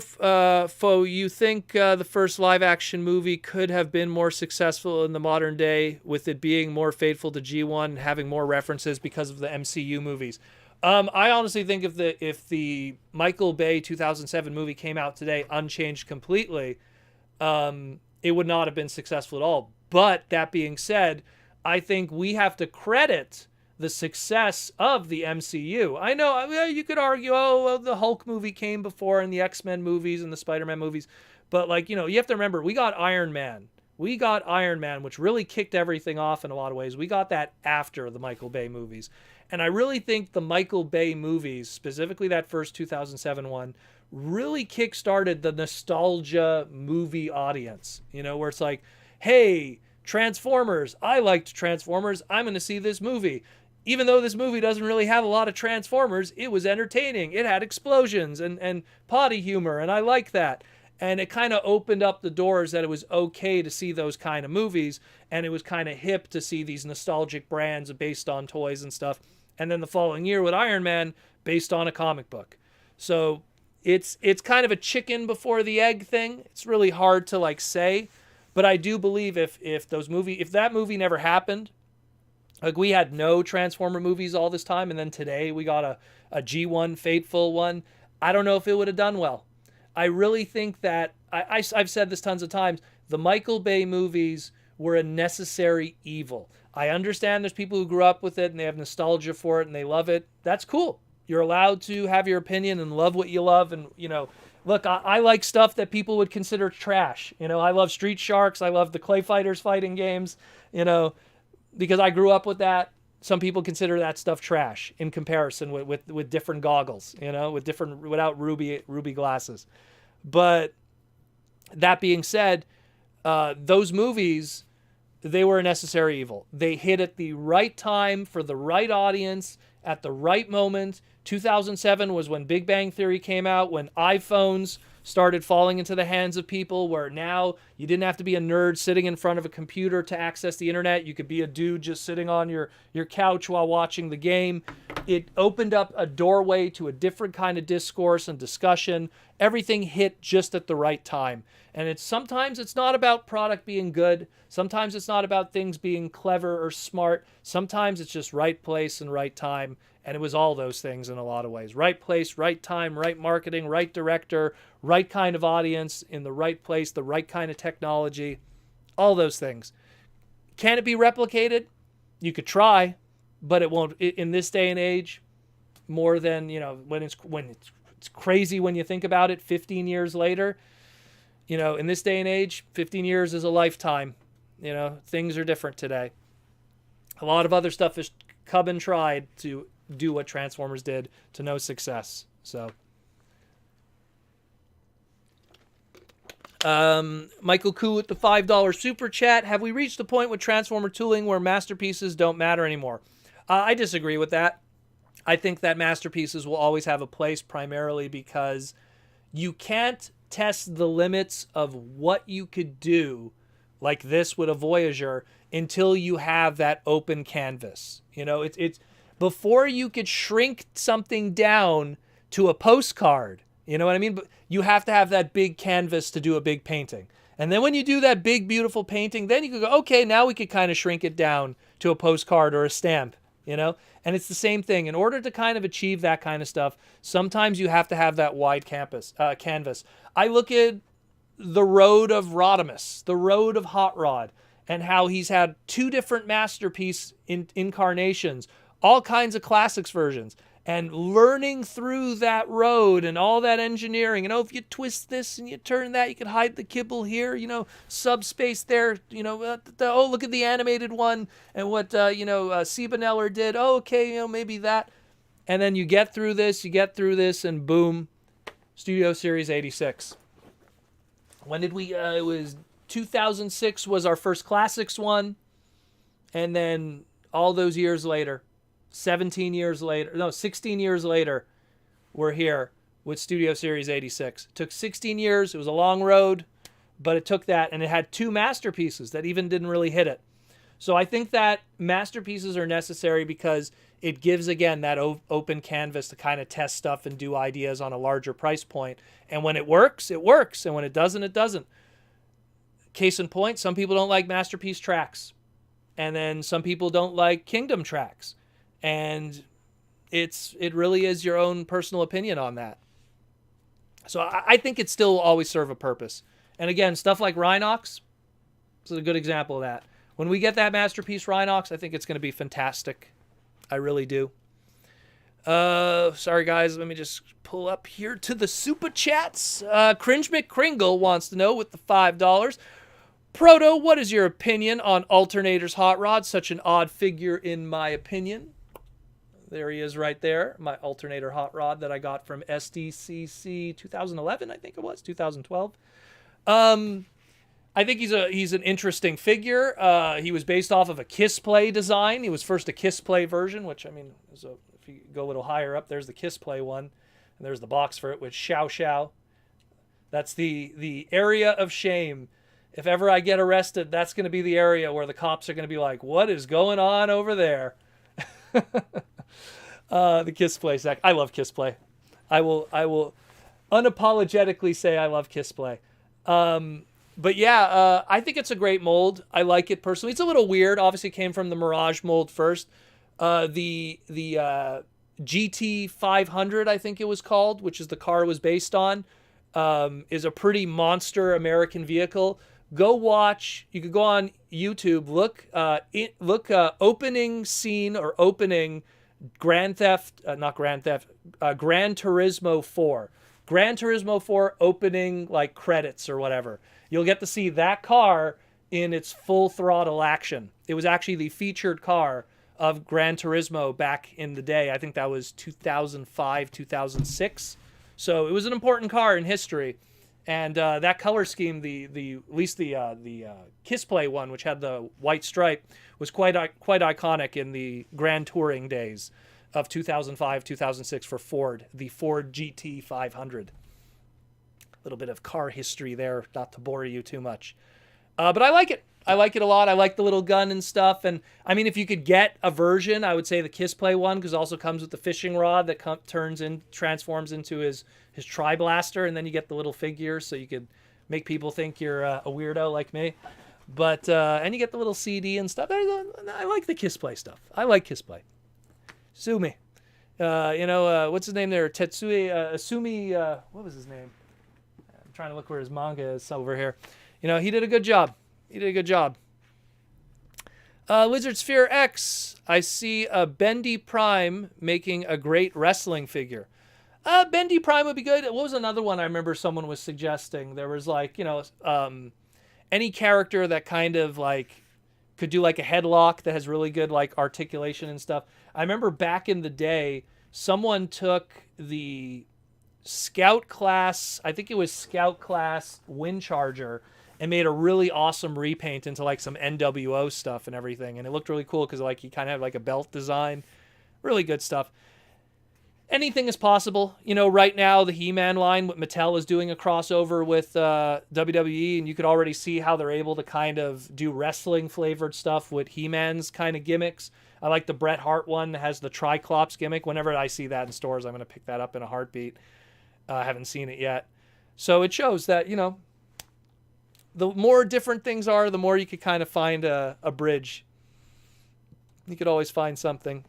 you think the first live-action movie could have been more successful in the modern day with it being more faithful to G1 and having more references because of the MCU movies? I honestly think if the Michael Bay 2007 movie came out today unchanged completely, it would not have been successful at all. But that being said, I think we have to credit the success of the MCU. I know you could argue, the Hulk movie came before and the X-Men movies and the Spider-Man movies. But you have to remember, we got Iron Man. Which really kicked everything off in a lot of ways. We got that after the Michael Bay movies. And I really think the Michael Bay movies, specifically that first 2007 one, really kickstarted the nostalgia movie audience. Where it's like, hey, Transformers. I liked Transformers. I'm going to see this movie. Even though this movie doesn't really have a lot of Transformers, it was entertaining. It had explosions and potty humor, and I like that. And it kind of opened up the doors that it was okay to see those kind of movies, and it was kind of hip to see these nostalgic brands based on toys and stuff. And then the following year with Iron Man, based on a comic book. So it's kind of a chicken before the egg thing. It's really hard to say. But I do believe if that movie never happened, we had no Transformer movies all this time, and then today we got a G1 faithful one, I don't know if it would have done well. I really think that, I've said this tons of times, the Michael Bay movies were a necessary evil. I understand there's people who grew up with it and they have nostalgia for it and they love it. That's cool. You're allowed to have your opinion and love what you love, and look, I like stuff that people would consider trash. I love Street Sharks. I love the Clay Fighters fighting games, because I grew up with that. Some people consider that stuff trash in comparison with different goggles, without ruby glasses. But that being said, those movies, they were a necessary evil. They hit at the right time for the right audience at the right moment. 2007 was when Big Bang Theory came out, when iPhones started falling into the hands of people, where now you didn't have to be a nerd sitting in front of a computer to access the internet. You could be a dude just sitting on your couch while watching the game. It opened up a doorway to a different kind of discourse and discussion. Everything hit just at the right time. And sometimes it's not about product being good. Sometimes it's not about things being clever or smart. Sometimes it's just right place and right time. And it was all those things in a lot of ways. Right place, right time, right marketing, right director, right kind of audience, in the right place, the right kind of technology. All those things. Can it be replicated? You could try, but it won't. In this day and age, more than, when it's crazy when you think about it 15 years later. In this day and age, 15 years is a lifetime. Things are different today. A lot of other stuff has come and tried to do what Transformers did to no success. So, Michael Koo with the $5 super chat. Have we reached the point with Transformer tooling where masterpieces don't matter anymore? I disagree with that. I think that masterpieces will always have a place, primarily because you can't test the limits of what you could do like this with a Voyager until you have that open canvas. It's before you could shrink something down to a postcard. You know what I mean? But you have to have that big canvas to do a big painting. And then when you do that big, beautiful painting, then you can go, okay, now we could kind of shrink it down to a postcard or a stamp, And it's the same thing. In order to kind of achieve that kind of stuff, sometimes you have to have that wide canvas. I look at the road of Rodimus, the road of Hot Rod, and how he's had two different masterpiece incarnations, all kinds of classics versions, and learning through that road and all that engineering. If you twist this and you turn that, you could hide the kibble here, subspace there, look at the animated one and what, Siebeneller did. Oh, okay, maybe that. And then you get through this, and boom, Studio Series 86. When did we, it was 2006 was our first classics one. And then all those years later, 16 years later, we're here with Studio Series 86. It took 16 years. It was a long road, but it took that, and it had two masterpieces that even didn't really hit it. So I think that masterpieces are necessary because it gives, again, that open canvas to kind of test stuff and do ideas on a larger price point. And when it works, it works. And when it doesn't, it doesn't. Case in point, some people don't like masterpiece tracks. And then some people don't like Kingdom tracks. And it really is your own personal opinion on that. So I think it still always serve a purpose. And again, stuff like Rhinox is a good example of that. When we get that masterpiece Rhinox, I think it's going to be fantastic. I really do. Sorry guys, let me just pull up here to the super chats. Cringe McCringle wants to know with the $5. Proto, what is your opinion on Alternator's Hot Rod? Such an odd figure in my opinion. There he is right there, my Alternator Hot Rod that I got from SDCC 2011, I think it was, 2012. I think he's an interesting figure. He was based off of a Kiss Play design. He was first a Kiss Play version, which, if you go a little higher up, there's the Kiss Play one, and there's the box for it with Xiao Xiao. That's the area of shame. If ever I get arrested, that's going to be the area where the cops are going to be like, what is going on over there? The Kiss Play sec. I love Kiss Play. I will unapologetically say I love Kiss Play. But yeah, I think it's a great mold. I like it personally. It's a little weird. Obviously, it came from the Mirage mold first. The GT 500, I think it was called, which is the car it was based on, is a pretty monster American vehicle. Go watch. You could go on YouTube. Look opening scene or opening Gran Turismo 4. Gran Turismo 4 opening like credits or whatever. You'll get to see that car in its full throttle action. It was actually the featured car of Gran Turismo back in the day. I think that was 2005, 2006. So it was an important car in history. And that color scheme, at least the Kiss Play one, which had the white stripe, was quite iconic in the Grand Touring days of 2005, 2006 for Ford, the Ford GT 500. A little bit of car history there, not to bore you too much. But I like it. I like it a lot. I like the little gun and stuff. And I mean, if you could get a version, I would say the Kissplay one, because it also comes with the fishing rod that transforms into his tri-blaster, and then you get the little figure, so you could make people think you're a weirdo like me. But and you get the little CD and stuff. I like the Kissplay stuff. I like Kissplay. Sue me. What's his name there? Tetsui Asumi. What was his name? I'm trying to look where his manga is over here. He did a good job. Lizard Sphere X. I see a Bendy Prime making a great wrestling figure. Bendy Prime would be good. What was another one I remember someone was suggesting? There was any character that kind of could do a headlock that has really good articulation and stuff. I remember back in the day, someone took the Scout class, I think it was Scout class Windcharger, and made a really awesome repaint into some NWO stuff and everything. And it looked really cool because he kind of had a belt design. Really good stuff. Anything is possible. Right now the He-Man line, what Mattel is doing a crossover with WWE, and you could already see how they're able to kind of do wrestling flavored stuff with He-Man's kind of gimmicks. I like the Bret Hart one that has the Triclops gimmick. Whenever I see that in stores, I'm going to pick that up in a heartbeat. I haven't seen it yet. So it shows that, the more different things are, the more you could kind of find a bridge. You could always find something.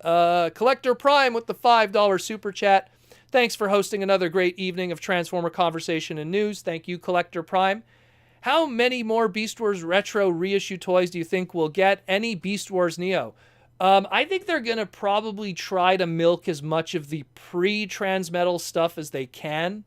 Collector Prime with the $5 super chat. Thanks for hosting another great evening of Transformer conversation and news. Thank you, Collector Prime. How many more Beast Wars Retro reissue toys do you think we'll get? Any Beast Wars Neo? I think they're going to probably try to milk as much of the pre-Transmetal stuff as they can.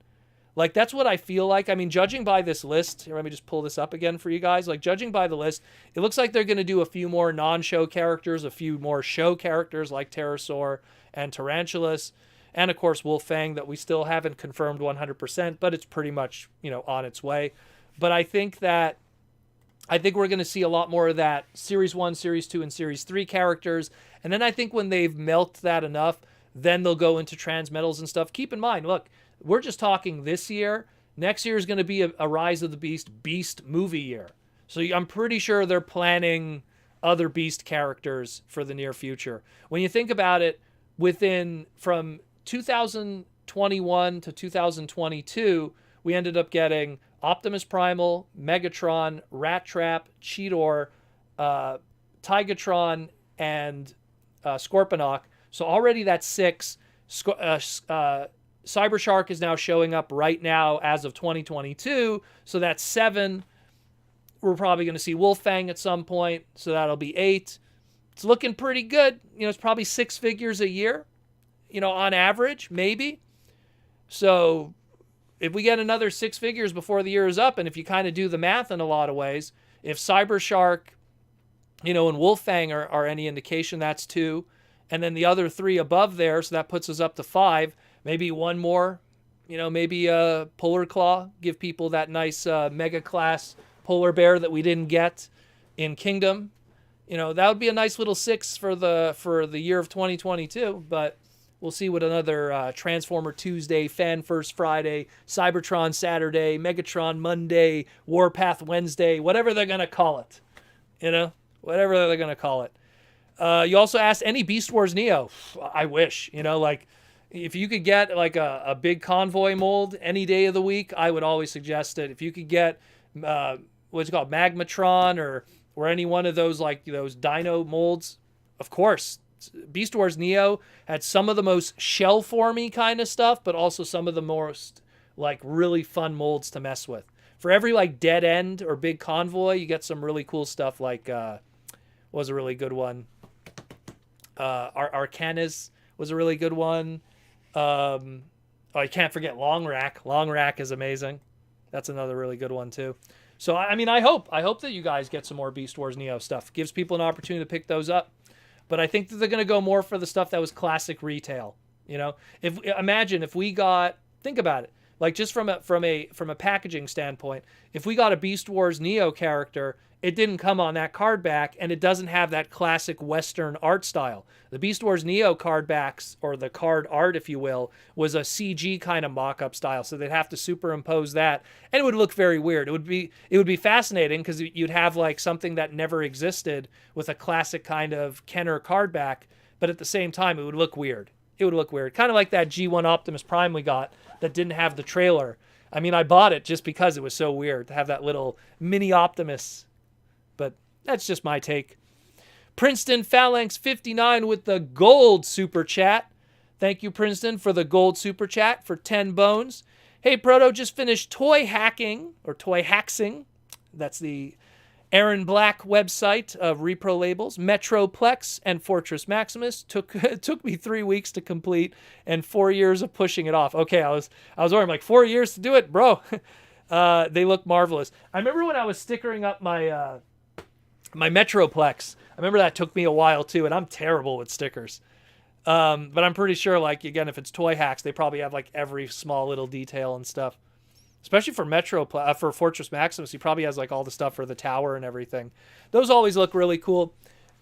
That's what I feel like. I mean, judging by this list, here, let me just pull this up again for you guys. Judging by the list, it looks like they're going to do a few more non-show characters, a few more show characters like Pterosaur and Tarantulas, and of course Wolfang that we still haven't confirmed 100%, but it's pretty much, on its way. But I think we're going to see a lot more of that Series 1, Series 2, and Series 3 characters. And then I think when they've milked that enough, then they'll go into Transmetals and stuff. Keep in mind, look, we're just talking this year. Next year is going to be a Rise of the Beast movie year. So I'm pretty sure they're planning other Beast characters for the near future. When you think about it, from 2021 to 2022, we ended up getting Optimus Primal, Megatron, Rat Trap, Cheetor, Tigatron, and Scorponok. So already that's 6. Cybershark is now showing up right now as of 2022, so that's 7. We're probably going to see Wolfang at some point, so that'll be 8. It's looking pretty good. It's probably 6 figures a year, on average, maybe. So if we get another 6 figures before the year is up, and if you kind of do the math in a lot of ways, if Cybershark, and Wolfang are any indication, that's 2. And then the other 3 above there, so that puts us up to 5. Maybe one more, maybe a Polar Claw, give people that nice mega class polar bear that we didn't get in Kingdom. That would be a nice little 6 for the year of 2022. But we'll see what another Transformer Tuesday, Fan First Friday, Cybertron Saturday, Megatron Monday, Warpath Wednesday, whatever they're gonna call it. Whatever they're gonna call it. You also asked any Beast Wars Neo. I wish, if you could get a big convoy mold any day of the week, I would always suggest it. If you could get what's it called, Magmatron or any one of those those Dino molds, of course. Beast Wars Neo had some of the most shell-formy kind of stuff, but also some of the most really fun molds to mess with. For every dead end or big convoy, you get some really cool stuff. Was a really good one. Arcanas was a really good one. I can't forget Long Rack. Long Rack is amazing. That's another really good one too. So I mean, I hope that you guys get some more Beast Wars Neo stuff. Gives people an opportunity to pick those up. But I think that they're going to go more for the stuff that was classic retail. Think about it. Like just from a packaging standpoint, if we got a Beast Wars Neo character, it didn't come on that card back, and it doesn't have that classic Western art style. The Beast Wars Neo card backs, or the card art, if you will, was a CG kind of mock-up style, so they'd have to superimpose that, and it would look very weird. It would be fascinating because you'd have like something that never existed with a classic kind of Kenner card back, but at the same time, it would look weird. It would look weird, kind of like that G1 Optimus Prime we got that didn't have the trailer. I mean, I bought it just because it was so weird to have that little mini Optimus. But that's just my take. Princeton Phalanx 59 with the gold super chat. Thank you, Princeton, for the gold super chat for 10 bones. Hey, Proto, just finished toy hacking, or toy haxing. That's the Aaron Black website of repro labels. Metroplex and Fortress Maximus took me 3 weeks to complete and 4 years of pushing it off. Okay, I was worried, like 4 years to do it, bro. They look marvelous. I remember when I was stickering up my my Metroplex. I remember that took me a while too, and I'm terrible with stickers. But I'm pretty sure, like, again, if it's toy hacks, they probably have like every small little detail and stuff. Especially for for Fortress Maximus, he probably has like all the stuff for the tower and everything. Those always look really cool.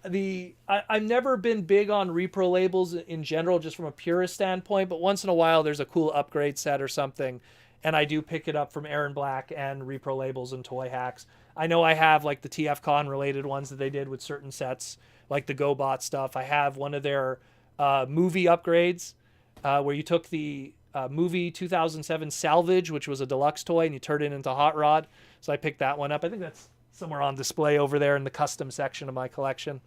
I've never been big on repro labels in general, just from a purist standpoint, but once in a while there's a cool upgrade set or something, and I do pick it up from Aaron Black and repro labels and toy hacks. I know I have like the TFCon related ones that they did with certain sets, like the GoBot stuff. I have one of their movie upgrades where you took the movie 2007 Salvage, which was a deluxe toy, and you turned it into Hot Rod. So I picked that one up. I think that's somewhere on display over there in the custom section of my collection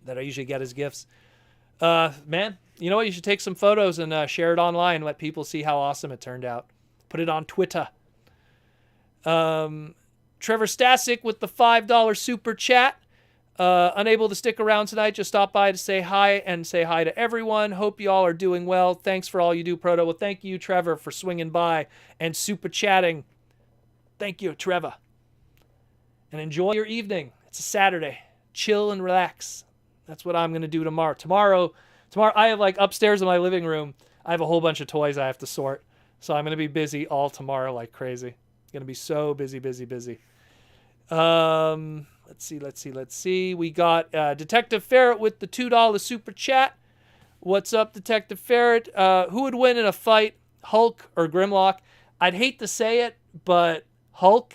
that I usually get as gifts. Man, you know what? You should take some photos and share it online and let people see how awesome it turned out. Put it on Twitter. Trevor Stasic with the $5 super chat. Unable to stick around tonight, just stop by to say hi and say hi to everyone. Hope you all are doing well. Thanks for all you do, Proto. Well, thank you, Trevor, for swinging by and super chatting. Thank you, Trevor. And enjoy your evening. It's a Saturday. Chill and relax. That's what I'm going to do tomorrow. Tomorrow, I have like upstairs in my living room, I have a whole bunch of toys I have to sort. So I'm going to be busy all tomorrow like crazy. Going to be so busy. Let's see. We got Detective Ferret with the $2 super chat. What's up, Detective Ferret? Who would win in a fight, Hulk or Grimlock? I'd hate to say it, but Hulk,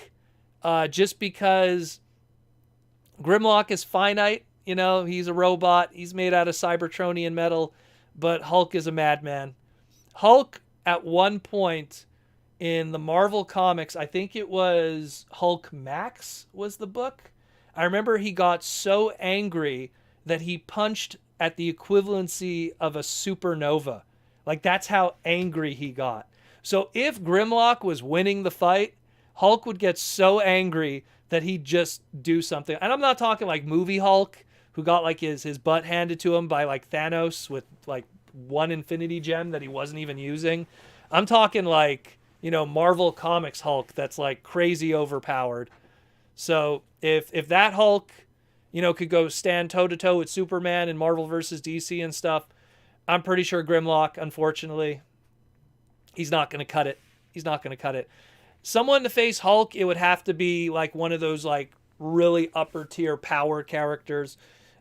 just because Grimlock is finite. You know, he's a robot. He's made out of Cybertronian metal, but Hulk is a madman. Hulk, at one point in the Marvel comics, I think it was Hulk Max was the book. I remember he got so angry that he punched at the equivalency of a supernova. Like, that's how angry he got. So if Grimlock was winning the fight, Hulk would get so angry that he'd just do something. And I'm not talking like movie Hulk, who got like his butt handed to him by like Thanos with like one infinity gem that he wasn't even using. I'm talking like, you know, Marvel Comics Hulk that's like crazy overpowered. So if that Hulk, you know, could go stand toe-to-toe with Superman in Marvel versus DC and stuff, I'm pretty sure Grimlock, unfortunately, he's not going to cut it. Someone to face Hulk, it would have to be like one of those like really upper tier power characters.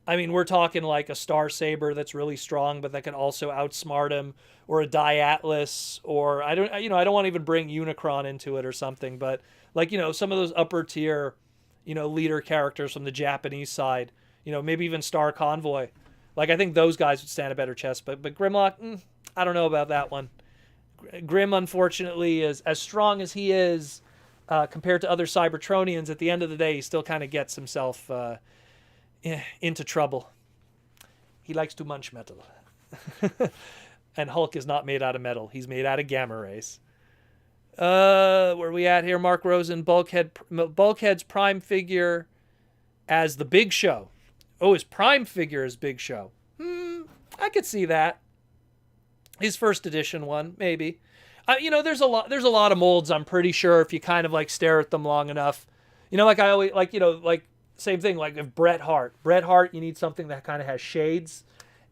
I mean, we're talking like a Starsaber that's really strong, but that can also outsmart him, or a Diatlas, or I don't want to even bring Unicron into it or something, but like, you know, some of those upper tier, you know, leader characters from the Japanese side, you know, maybe even Star Convoy. Like, I think those guys would stand a better chance, but Grimlock, I don't know about that one. Grim, unfortunately, is as strong as he is compared to other Cybertronians. At the end of the day, he still kind of gets himself into trouble. He likes to munch metal. And Hulk is not made out of metal. He's made out of gamma rays. Where are we at here? Mark Rosen, Bulkhead's prime figure as the Big Show. Oh, his prime figure is Big Show. I could see that. His first edition one, maybe. You know, there's a lot of molds, I'm pretty sure, if you kind of like stare at them long enough. You know, like I always, like, you know, like same thing, like if Bret Hart, you need something that kind of has shades.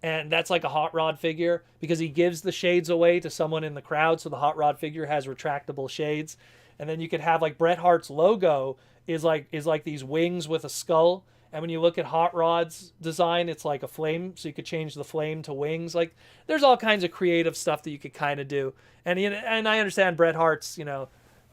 And that's like a Hot Rod figure because he gives the shades away to someone in the crowd. So the Hot Rod figure has retractable shades. And then you could have like Bret Hart's logo is like these wings with a skull. And when you look at Hot Rod's design, it's like a flame. So you could change the flame to wings. Like there's all kinds of creative stuff that you could kind of do. And and I understand Bret Hart's,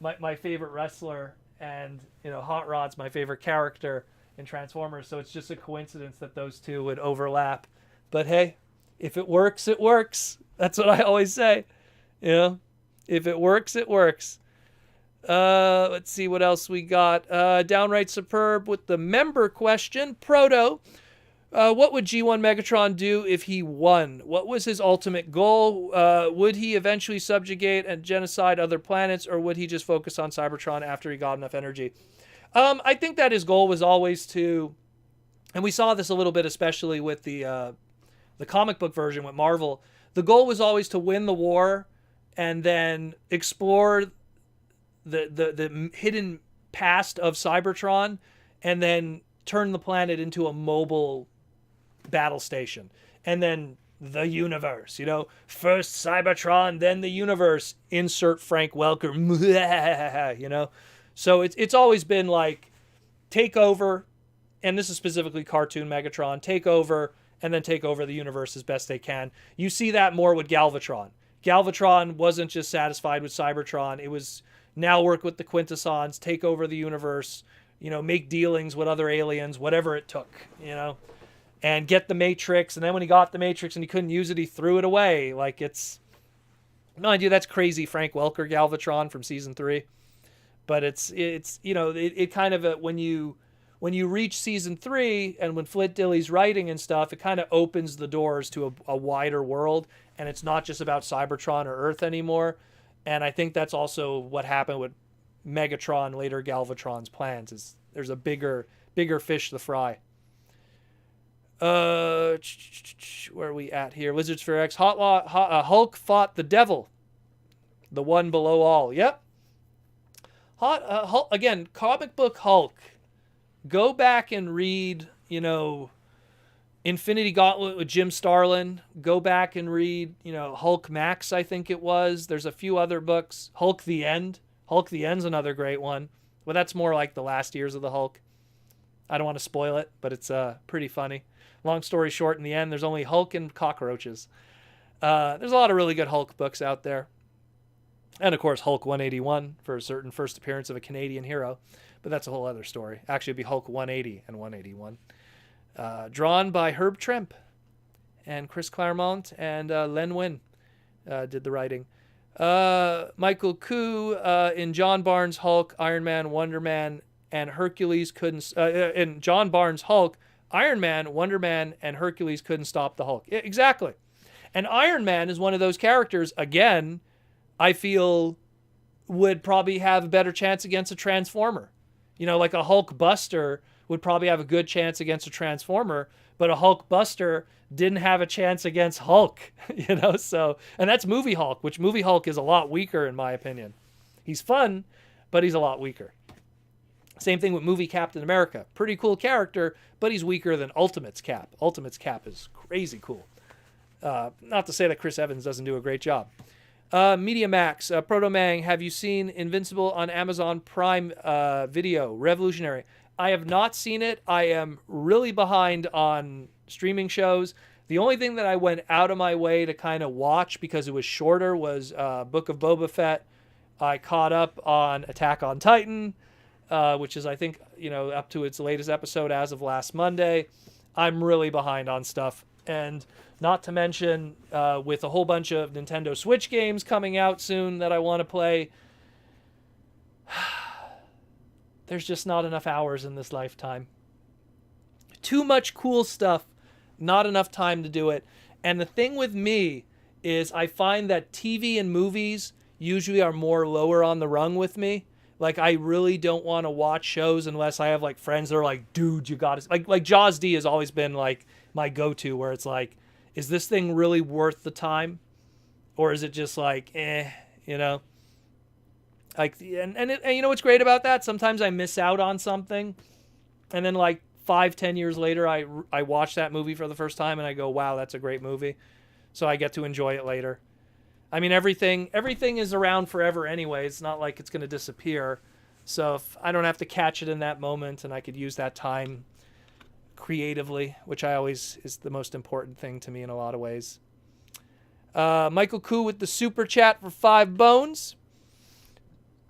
my favorite wrestler, and Hot Rod's my favorite character in Transformers. So it's just a coincidence that those two would overlap. But hey, if it works, it works. That's what I always say. If it works, it works. Let's see what else we got. Downright Superb with the member question. Proto, what would G1 Megatron do if he won? What was his ultimate goal? Would he eventually subjugate and genocide other planets, or would he just focus on Cybertron after he got enough energy? I think that his goal was always to, and we saw this a little bit, especially with the comic book version with Marvel. The goal was always to win the war and then explore the hidden past of Cybertron and then turn the planet into a mobile battle station. And then the universe, first Cybertron, then the universe, insert Frank Welker, So it's always been like take over, and this is specifically cartoon Megatron, take over and then take over the universe as best they can. You see that more with Galvatron. Galvatron wasn't just satisfied with Cybertron. It was now work with the Quintessons, take over the universe, make dealings with other aliens, whatever it took, and get the Matrix. And then when he got the Matrix and he couldn't use it, he threw it away. Like mind you, that's crazy Frank Welker Galvatron from season 3. But it's it kind of, when you reach season 3 and when Flint Dille's writing and stuff, it kind of opens the doors to a wider world. And it's not just about Cybertron or Earth anymore. And I think that's also what happened with Megatron, later Galvatron's plans, is there's a bigger fish to fry. Where are we at here? Lizard Sphere X. Hulk fought the devil. The one below all. Yep. Hulk, again, comic book Hulk. Go back and read, Infinity Gauntlet with Jim Starlin. Go back and read, Hulk Max, I think it was. There's a few other books. Hulk the End. Hulk the End's another great one. Well, that's more like the last years of the Hulk. I don't want to spoil it, but it's pretty funny. Long story short, in the end, there's only Hulk and cockroaches. There's a lot of really good Hulk books out there. And, of course, Hulk 181 for a certain first appearance of a Canadian hero. But that's a whole other story. Actually, it'd be Hulk 180 and 181. Drawn by Herb Trimpe and Chris Claremont, and Len Wein did the writing. Michael Koo in John Barnes' Hulk, Iron Man, Wonder Man, and Hercules couldn't... in John Barnes' Hulk, Iron Man, Wonder Man, and Hercules couldn't stop the Hulk. Yeah, exactly. And Iron Man is one of those characters, again, I feel would probably have a better chance against a Transformer. Like a Hulk Buster would probably have a good chance against a Transformer, but a Hulk Buster didn't have a chance against Hulk, so, and that's movie Hulk, which movie Hulk is a lot weaker in my opinion. He's fun, but he's a lot weaker. Same thing with movie Captain America. Pretty cool character, but he's weaker than Ultimate's Cap. Ultimate's Cap is crazy cool. Not to say that Chris Evans doesn't do a great job. Media Max, Proto Mang, have you seen Invincible on Amazon Prime Video? Revolutionary. I have not seen it. I am really behind on streaming shows. The only thing that I went out of my way to kind of watch because it was shorter was Book of Boba Fett. I caught up on Attack on Titan, which is, I think, up to its latest episode as of last Monday. I'm really behind on stuff. And not to mention, with a whole bunch of Nintendo Switch games coming out soon that I want to play, there's just not enough hours in this lifetime. Too much cool stuff, not enough time to do it. And the thing with me is I find that TV and movies usually are more lower on the rung with me. Like, I really don't want to watch shows unless I have, like, friends that are like, dude, you got to... Like Jaws D has always been, like, my go-to, where it's like, is this thing really worth the time? Or is it just like, Like, and you know what's great about that? Sometimes I miss out on something, and then, like, 5-10 years later, I watch that movie for the first time and I go, wow, that's a great movie. So I get to enjoy it later. I mean, everything is around forever anyway. It's not like it's going to disappear. So if I don't have to catch it in that moment, and I could use that time creatively, which I always is the most important thing to me in a lot of ways. Michael Koo with the super chat for 5 bones.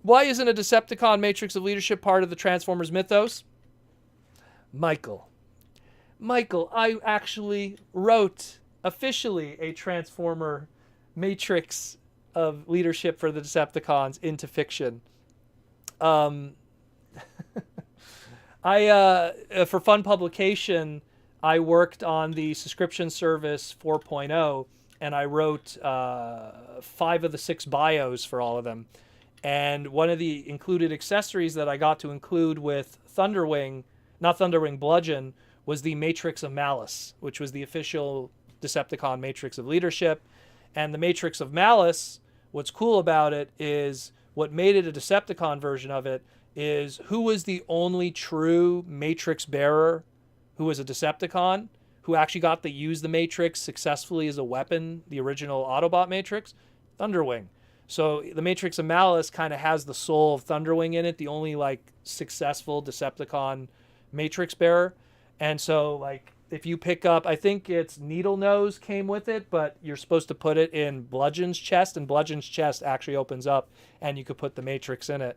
Why isn't a Decepticon Matrix of Leadership part of the Transformers mythos? Michael, I actually wrote officially a Transformer Matrix of Leadership for the Decepticons into fiction. For fun publication, I worked on the subscription service 4.0, and I wrote 5 of the 6 bios for all of them. And one of the included accessories that I got to include with Thunderwing Bludgeon, was the Matrix of Malice, which was the official Decepticon Matrix of Leadership. And the Matrix of Malice, what's cool about it is what made it a Decepticon version of it is who was the only true Matrix bearer who was a Decepticon, who actually got to use the Matrix successfully as a weapon, the original Autobot Matrix? Thunderwing. So the Matrix of Malice kind of has the soul of Thunderwing in it, the only like successful Decepticon Matrix bearer. And so like if you pick up, I think it's Needle Nose came with it, but you're supposed to put it in Bludgeon's chest, and Bludgeon's chest actually opens up and you could put the Matrix in it.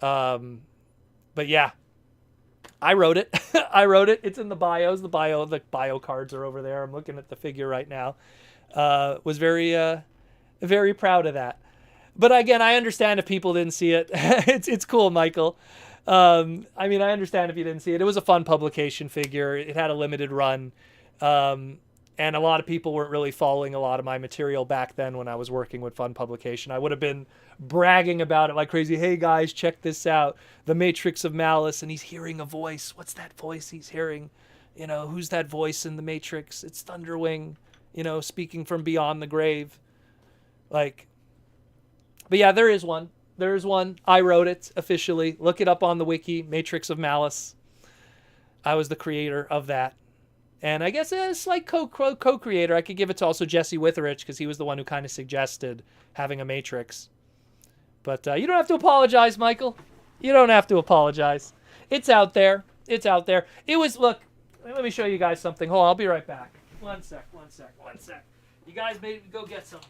But yeah, I wrote it. It's in the bios. The bio cards are over there. I'm looking at the figure right now. Was very proud of that. But again, I understand if people didn't see it. It's cool, Michael. I mean, I understand if you didn't see it. It was a fun publication figure. It had a limited run. And a lot of people weren't really following a lot of my material back then when I was working with Fun Publication. I would have been bragging about it like crazy. Hey guys, check this out. The Matrix of Malice, and he's hearing a voice. What's that voice he's hearing? You know, who's that voice in the Matrix? It's Thunderwing, speaking from beyond the grave. Like, but yeah, there is one. I wrote it officially. Look it up on the wiki, Matrix of Malice. I was the creator of that. And I guess it's like co-creator. I could give it to also Jesse Witherich because he was the one who kind of suggested having a Matrix. But you don't have to apologize, Michael. You don't have to apologize. It's out there. It was, look, let me show you guys something. Hold on, I'll be right back. One sec. You guys maybe go get some.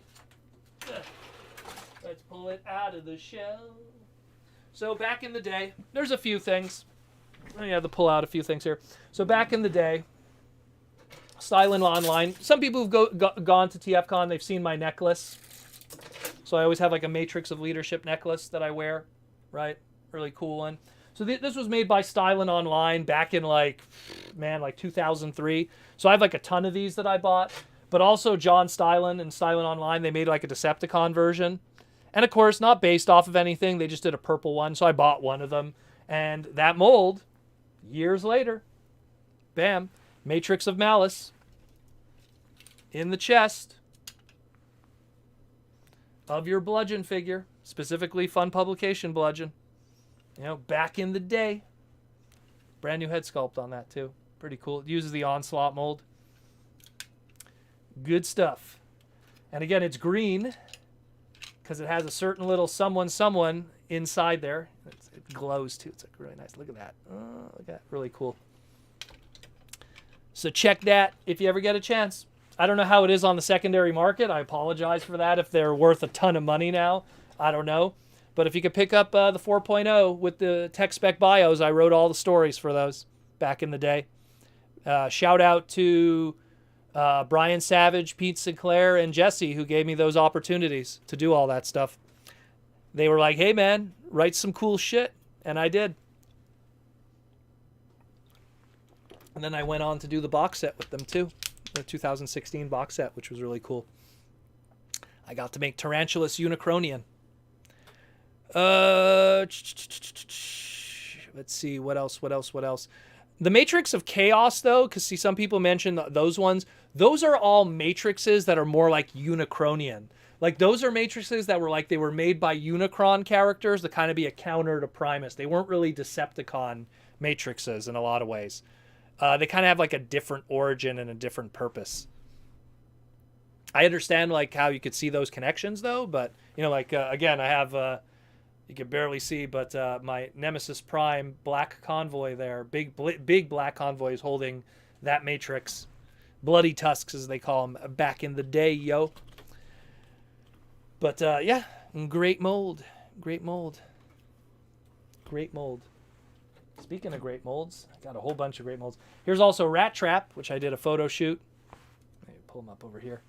Let's pull it out of the shell. So back in the day, there's a few things. I have to pull out a few things here. So back in the day, Styling Online. Some people who've gone to TFCon, they've seen my necklace. So I always have like a Matrix of Leadership necklace that I wear, right? Really cool one. So this was made by Styling Online back in like 2003. So I have like a ton of these that I bought. But also John Styling and Styling Online, they made like a Decepticon version. And of course, not based off of anything. They just did a purple one. So I bought one of them. And that mold, years later, bam, Matrix of Malice in the chest of your Bludgeon figure, specifically Fun Publication Bludgeon. Back in the day. Brand new head sculpt on that too. Pretty cool. It uses the Onslaught mold. Good stuff. And again, it's green because it has a certain little someone inside there. It glows too. It's like really nice. Look at that. Oh, look at that. Really cool. So check that if you ever get a chance. I don't know how it is on the secondary market. I apologize for that if they're worth a ton of money now. I don't know. But if you could pick up the 4.0 with the tech spec bios, I wrote all the stories for those back in the day. Shout out to Brian Savage, Pete Sinclair, and Jesse, who gave me those opportunities to do all that stuff. They were like, hey man, write some cool shit. And I did. And then I went on to do the box set with them too. The 2016 box set, which was really cool. I got to make Tarantulas Unicronian. Let's see, what else? The Matrix of Chaos, though, because see, some people mention those ones. Those are all matrices that are more like Unicronian. Like, those are matrices that were like, they were made by Unicron characters to kind of be a counter to Primus. They weren't really Decepticon matrices in a lot of ways. They kind of have like a different origin and a different purpose. I understand like how you could see those connections though, but you know, like again, I have you can barely see, but my Nemesis Prime Black Convoy there, big Black Convoy is holding that Matrix, Bloody Tusks as they call them back in the day, yo. But yeah, great mold, great mold, great mold. Speaking of great molds, I got a whole bunch of great molds. Here's also Rat Trap, which I did a photo shoot. Let me pull them up over here.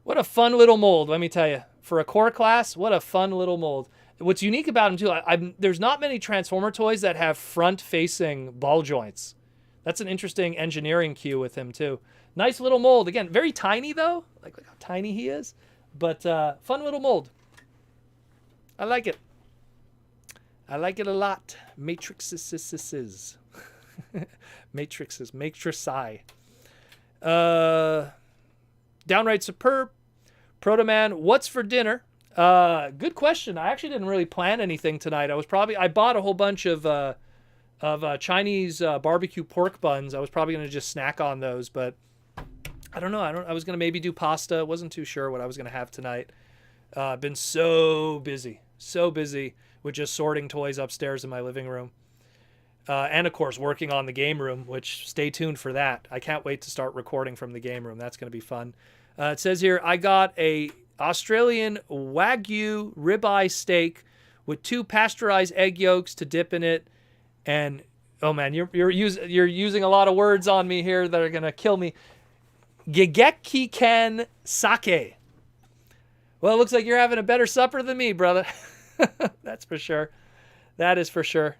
What a fun little mold, let me tell you. For a core class, what a fun little mold. What's unique about him, too, there's not many Transformer toys that have front-facing ball joints. That's an interesting engineering cue with him, too. Nice little mold. Again, very tiny, though. Like, look how tiny he is. But fun little mold. I like it. I like it a lot. Matrixes. Matrixes. Matrixi. Downright superb. Proto-Man, what's for dinner? Good question. I actually didn't really plan anything tonight. I bought a whole bunch of Chinese barbecue pork buns. I was probably going to just snack on those, but I don't know. I was going to maybe do pasta. Wasn't too sure what I was going to have tonight. Been so busy with just sorting toys upstairs in my living room. And of course, working on the game room, which stay tuned for that. I can't wait to start recording from the game room. That's going to be fun. It says here, I got a Australian Wagyu ribeye steak with 2 pasteurized egg yolks to dip in it. And, oh man, you're using a lot of words on me here that are going to kill me. Gegekiken sake. Well, it looks like you're having a better supper than me, brother. That's for sure. That is for sure.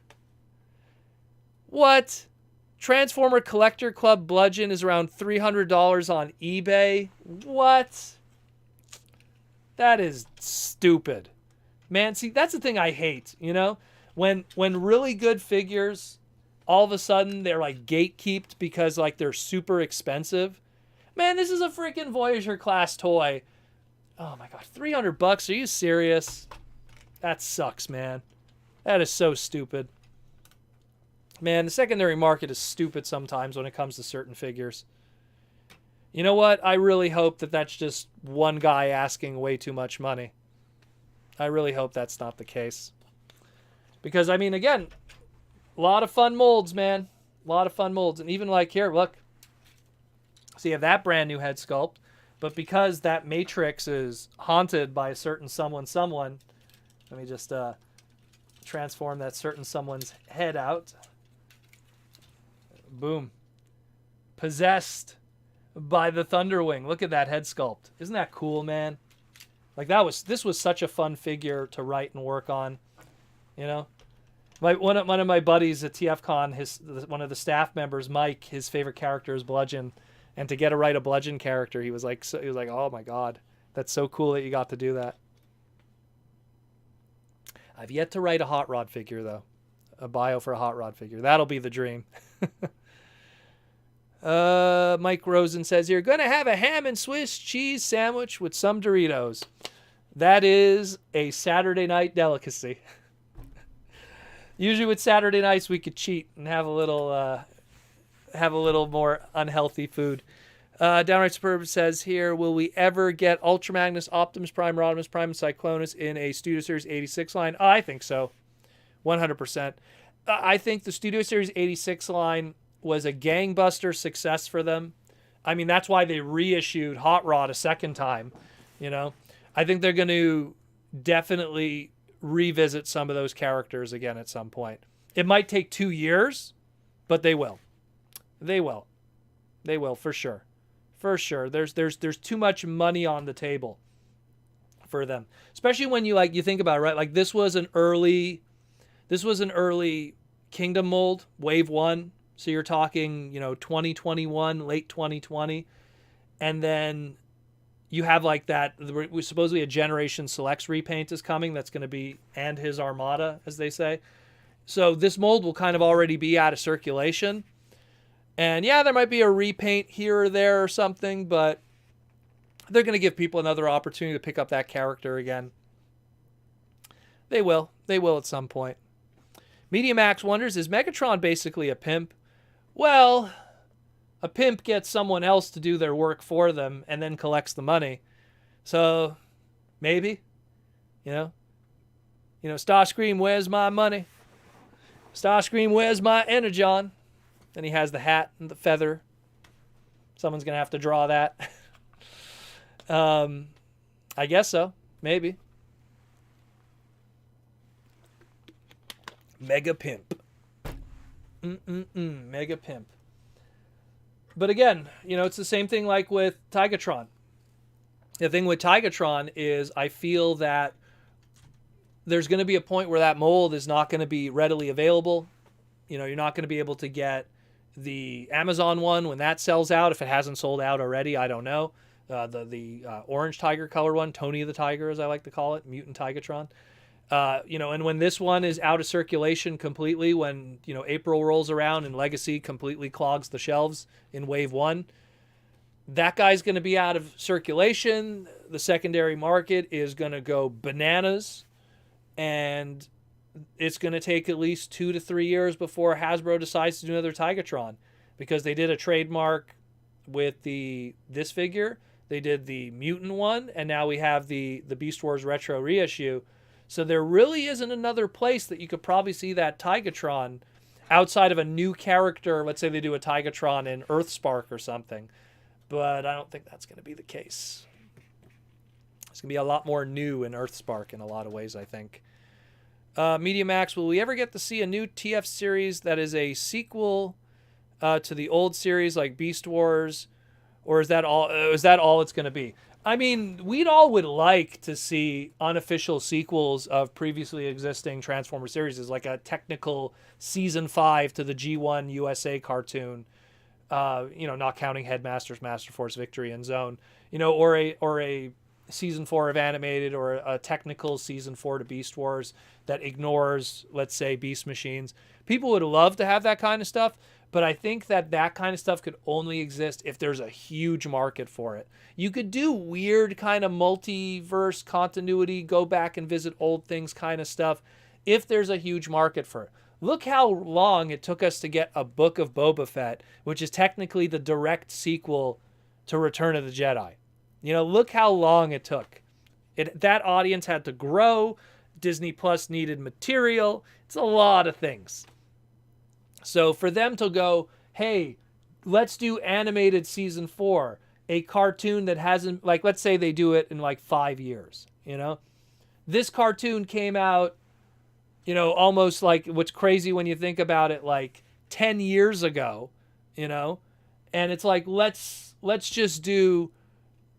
What? Transformer Collector Club bludgeon is around $300 on eBay. What? That is stupid. Man, see, that's the thing I hate, you know? When really good figures, all of a sudden, they're like gatekept because like they're super expensive. Man, this is a freaking Voyager class toy. Oh my god, $300? Are you serious? That sucks, man. That is so stupid. Man, the secondary market is stupid sometimes when it comes to certain figures. You know what? I really hope that that's just one guy asking way too much money. I really hope that's not the case. Because, I mean, again, a lot of fun molds, man. A lot of fun molds. And even like here, look. So you have that brand new head sculpt. But because that Matrix is haunted by a certain someone, let me just transform that certain someone's head out. Boom. Possessed by the Thunderwing. Look at that head sculpt. Isn't that cool, man? Like this was such a fun figure to write and work on. You know? One of my buddies at TFCon, one of the staff members, Mike, his favorite character is Bludgeon. And to write a Bludgeon character, he was like, oh my god, that's so cool that you got to do that. I've yet to write a Hot Rod figure, though. A bio for a Hot Rod figure. That'll be the dream. Mike Rosen says here, gonna have a ham and Swiss cheese sandwich with some Doritos. That is a Saturday night delicacy. Usually with Saturday nights we could cheat and have a little more unhealthy food. Downright Superb says here, will we ever get Ultra Magnus, Optimus Prime, Rodimus Prime, and Cyclonus in a Studio Series 86 line? Oh, I think so. 100%. I think the Studio Series 86 line was a gangbuster success for them. I mean, that's why they reissued Hot Rod a second time, you know. I think they're going to definitely revisit some of those characters again at some point. It might take 2 years, but they will. They will. They will, for sure. For sure. There's too much money on the table for them. Especially when you think about it, right? Like this was an early Kingdom mold, Wave 1. So you're talking, 2021, late 2020. And then you have like that, supposedly a Generation Selects repaint is coming. That's going to be, and his Armada, as they say. So this mold will kind of already be out of circulation. And yeah, there might be a repaint here or there or something, but they're going to give people another opportunity to pick up that character again. They will. They will at some point. Media Max wonders, is Megatron basically a pimp? Well, a pimp gets someone else to do their work for them and then collects the money. So maybe, you know, Starscream, where's my money? Starscream, where's my energon? Then he has the hat and the feather. Someone's going to have to draw that. I guess so. Maybe. Mega Pimp. Mega Pimp. But again, it's the same thing like with Tigatron. The thing with Tigatron is I feel that there's going to be a point where that mold is not going to be readily available. You're not going to be able to get the Amazon one when that sells out. If it hasn't sold out already, I don't know. The orange tiger color one, Tony the Tiger, as I like to call it, Mutant Tigatron. And when this one is out of circulation completely, when, April rolls around and Legacy completely clogs the shelves in Wave 1, that guy's going to be out of circulation. The secondary market is going to go bananas. And it's going to take at least 2 to 3 years before Hasbro decides to do another Tigatron. Because they did a trademark with this figure. They did the Mutant one. And now we have the Beast Wars Retro reissue. So there really isn't another place that you could probably see that Tigatron outside of a new character. Let's say they do a Tigatron in Earthspark or something. But I don't think that's going to be the case. It's going to be a lot more new in Earthspark in a lot of ways, I think. Media Max, will we ever get to see a new TF series that is a sequel to the old series like Beast Wars? Or is that all it's going to be? I mean, we'd all would like to see unofficial sequels of previously existing Transformer series, like a technical season 5 to the G1 USA cartoon, not counting Headmasters, Master Force, Victory, and Zone, or a season 4 of animated, or a technical season 4 to Beast Wars that ignores, let's say, Beast Machines. People would love to have that kind of stuff, but I think that kind of stuff could only exist if there's a huge market for it. You could do weird kind of multiverse continuity, go back and visit old things kind of stuff if there's a huge market for it. Look how long it took us to get a Book of Boba Fett, which is technically the direct sequel to Return of the Jedi. Look how long it took. That audience had to grow. Disney Plus needed material. It's a lot of things. So for them to go, hey, let's do animated season 4, a cartoon that hasn't, like, let's say they do it in like 5 years, This cartoon came out, almost like, what's crazy when you think about it, like 10 years ago, and it's like, let's just do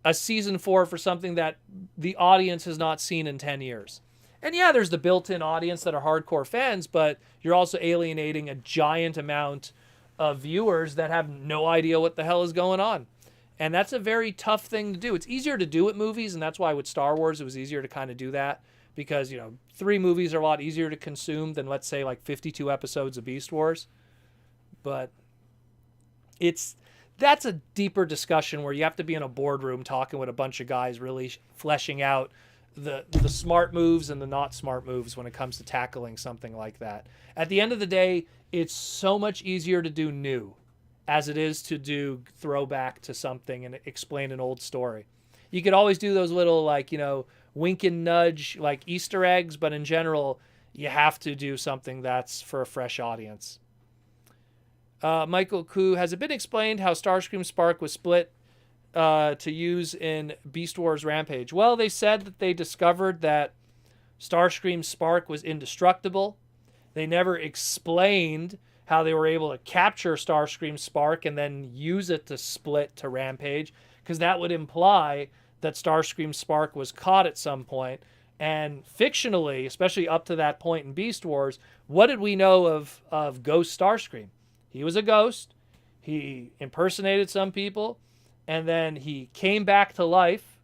a season 4 for something that the audience has not seen in 10 years. And yeah, there's the built-in audience that are hardcore fans, but you're also alienating a giant amount of viewers that have no idea what the hell is going on. And that's a very tough thing to do. It's easier to do with movies, and that's why with Star Wars it was easier to kind of do that. Because, 3 movies are a lot easier to consume than, let's say, like 52 episodes of Beast Wars. But that's a deeper discussion where you have to be in a boardroom talking with a bunch of guys really fleshing out the smart moves and the not smart moves when it comes to tackling something like that. At the end of the day, it's so much easier to do new as it is to do throwback to something and explain an old story. You could always do those little, like, wink and nudge, like Easter eggs, but in general, you have to do something that's for a fresh audience. Michael Koo, has it been explained how Starscream Spark was split to use in Beast Wars Rampage? Well, they said that they discovered that Starscream Spark was indestructible. They never explained how they were able to capture Starscream Spark and then use it to split to Rampage, because that would imply that Starscream Spark was caught at some point. And fictionally, especially up to that point in Beast Wars, what did we know of Ghost Starscream? He was a ghost. He impersonated some people. And then he came back to life.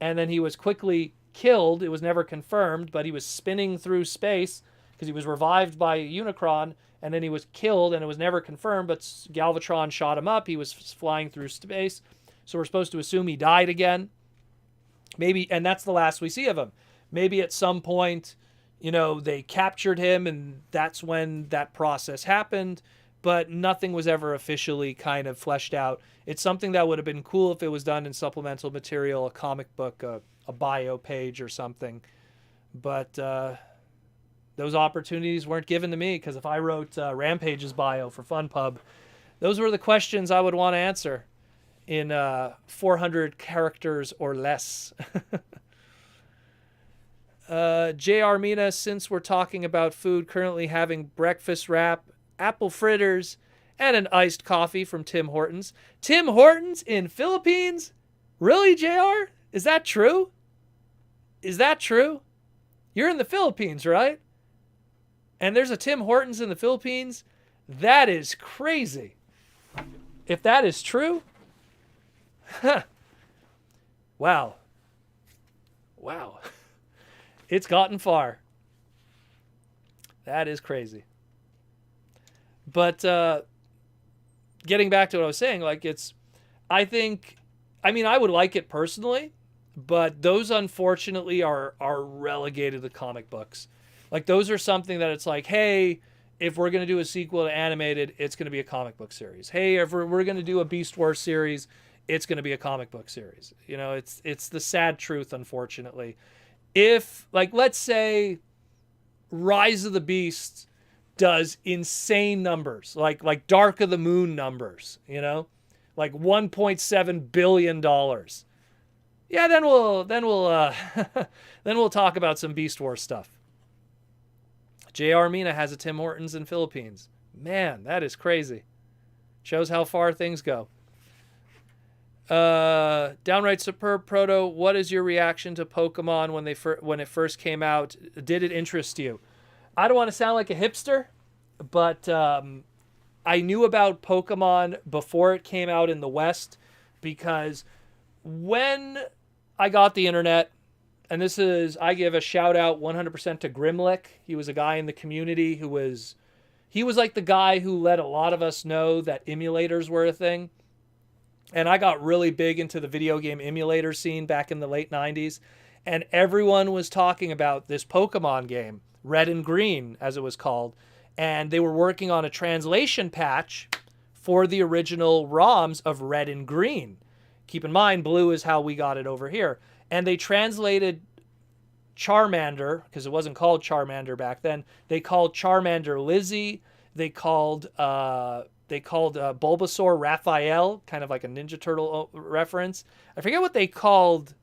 And then he was quickly killed. It was never confirmed, but he was spinning through space because he was revived by Unicron. And then he was killed, and it was never confirmed, but Galvatron shot him up. He was flying through space. So we're supposed to assume he died again. Maybe, and that's the last we see of him. Maybe at some point, they captured him, and that's when that process happened. but nothing was ever officially kind of fleshed out. It's something that would have been cool if it was done in supplemental material, a comic book, a bio page or something. But those opportunities weren't given to me, because if I wrote Rampage's bio for FunPub, those were the questions I would want to answer in 400 characters or less. JR Mina, since we're talking about food, currently having breakfast wrap, apple fritters, and an iced coffee from Tim Hortons. Tim Hortons in Philippines? Really, JR? Is that true? Is that true? You're in the Philippines, right? And there's a Tim Hortons in the Philippines? That is crazy. If that is true, wow. Wow. It's gotten far. That is crazy. But getting back to what I was saying, like I would like it personally, but those unfortunately are relegated to comic books. Like those are something that it's like, hey, if we're going to do a sequel to animated, it's going to be a comic book series. Hey, if we're going to do a Beast Wars series, it's going to be a comic book series. You know, it's the sad truth, unfortunately. If, like, let's say Rise of the Beast does insane numbers, like Dark of the Moon numbers, you know, like $1.7 billion. Yeah, then we'll then we'll talk about some Beast Wars stuff. JR Mina has a Tim Hortons in Philippines. Man, that is crazy. Shows how far things go. Downright Superb Proto, what is your reaction to Pokemon when it first came out? Did it interest you? I don't want to sound like a hipster, but I knew about Pokemon before it came out in the West, because when I got the internet, and I give a shout out 100% to Grimlock. He was a guy in the community he was like the guy who let a lot of us know that emulators were a thing. And I got really big into the video game emulator scene back in the late 90s. And everyone was talking about this Pokemon game, Red and Green, as it was called. And they were working on a translation patch for the original ROMs of Red and Green. Keep in mind, blue is how we got it over here. And they translated Charmander, because it wasn't called Charmander back then. They called Charmander Lizzie. They called Bulbasaur Raphael, kind of like a Ninja Turtle reference. I forget what they called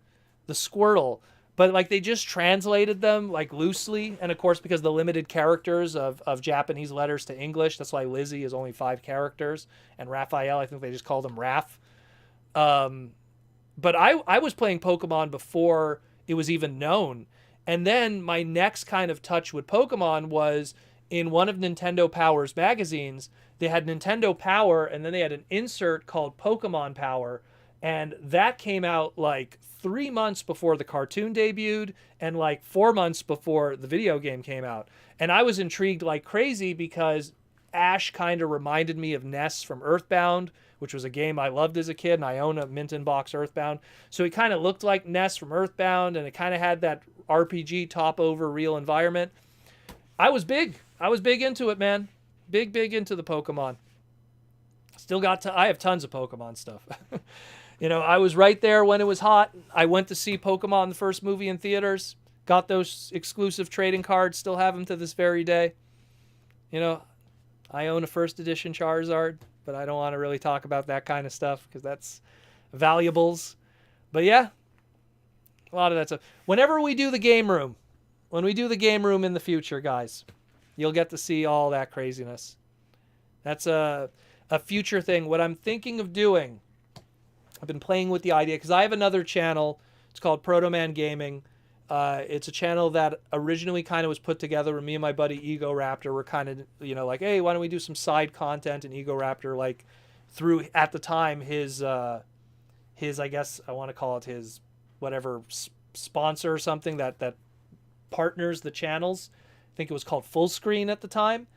the Squirtle, but like they just translated them like loosely. And of course, because the limited characters of Japanese letters to English, that's why Lizzie is only 5 characters. And Raphael, I think they just called him Raph. But I was playing Pokemon before it was even known. And then my next kind of touch with Pokemon was in one of Nintendo Power's magazines. They had Nintendo Power, and then they had an insert called Pokemon Power. And that came out like 3 months before the cartoon debuted and like 4 months before the video game came out. And I was intrigued like crazy because Ash kind of reminded me of Ness from Earthbound, which was a game I loved as a kid, and I own a mint in box Earthbound. So it kind of looked like Ness from Earthbound, and it kind of had that RPG top over real environment. I was big into it, man. Big into the Pokemon. I have tons of Pokemon stuff. You know, I was right there when it was hot. I went to see Pokemon, the first movie, in theaters. Got those exclusive trading cards. Still have them to this very day. You know, I own a first edition Charizard, but I don't want to really talk about that kind of stuff because that's valuables. But yeah, a lot of that stuff. Whenever we do the game room, when we do the game room in the future, guys, you'll get to see all that craziness. That's a future thing. What I'm thinking of doing, I've been playing with the idea because I have another channel. It's called Proto Man Gaming. It's a channel that originally kind of was put together with me and my buddy Ego Raptor. We're kind of, you know, like, hey, why don't we do some side content? And Ego Raptor, like, through, at the time, his I guess I want to call it his, whatever, sponsor or something that partners the channels. I think it was called Full Screen at the time.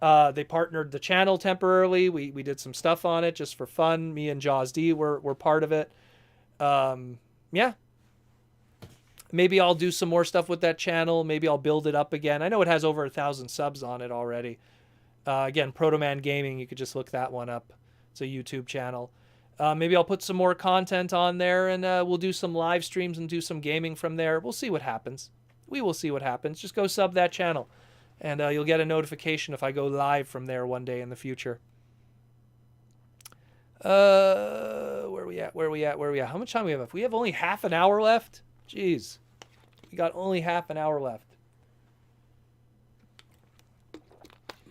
They partnered the channel temporarily. We did some stuff on it just for fun. Me and Jaws D were part of it. Yeah. Maybe I'll do some more stuff with that channel. Maybe I'll build it up again. I know it has over 1,000 subs on it already. Again, Protoman Gaming, you could just look that one up. It's a YouTube channel. Maybe I'll put some more content on there, and we'll do some live streams and do some gaming from there. We'll see what happens. We will see what happens. Just go sub that channel, and you'll get a notification if I go live from there one day in the future. Where are we at? How much time we have? We have only half an hour left? Jeez. We got only half an hour left.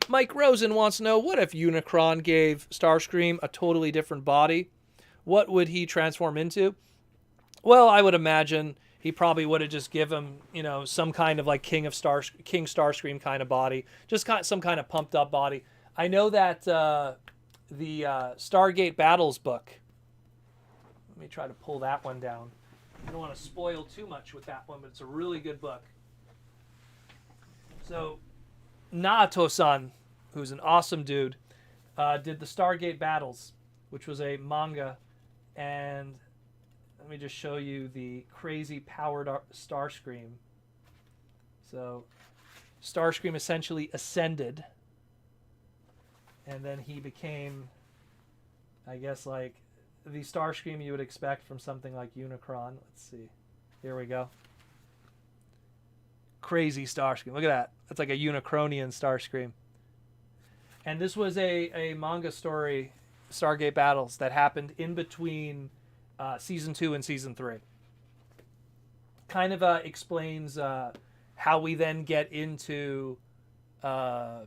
Mike Rosen wants to know, what if Unicron gave Starscream a totally different body? What would he transform into? Well, I would imagine he probably would have just given him, some kind of like King Starscream kind of body. Just some kind of pumped up body. I know that the Stargate Battles book. Let me try to pull that one down. I don't want to spoil too much with that one, but it's a really good book. So, Naoto-san, who's an awesome dude, did the Stargate Battles, which was a manga. And let me just show you the crazy powered Starscream. So, Starscream essentially ascended. And then he became, I guess, like the Starscream you would expect from something like Unicron. Let's see. Here we go. Crazy Starscream. Look at that. That's like a Unicronian Starscream. And this was a manga story, Stargate Battles, that happened in between Season 2 and Season 3. Kind of explains how we then get into, car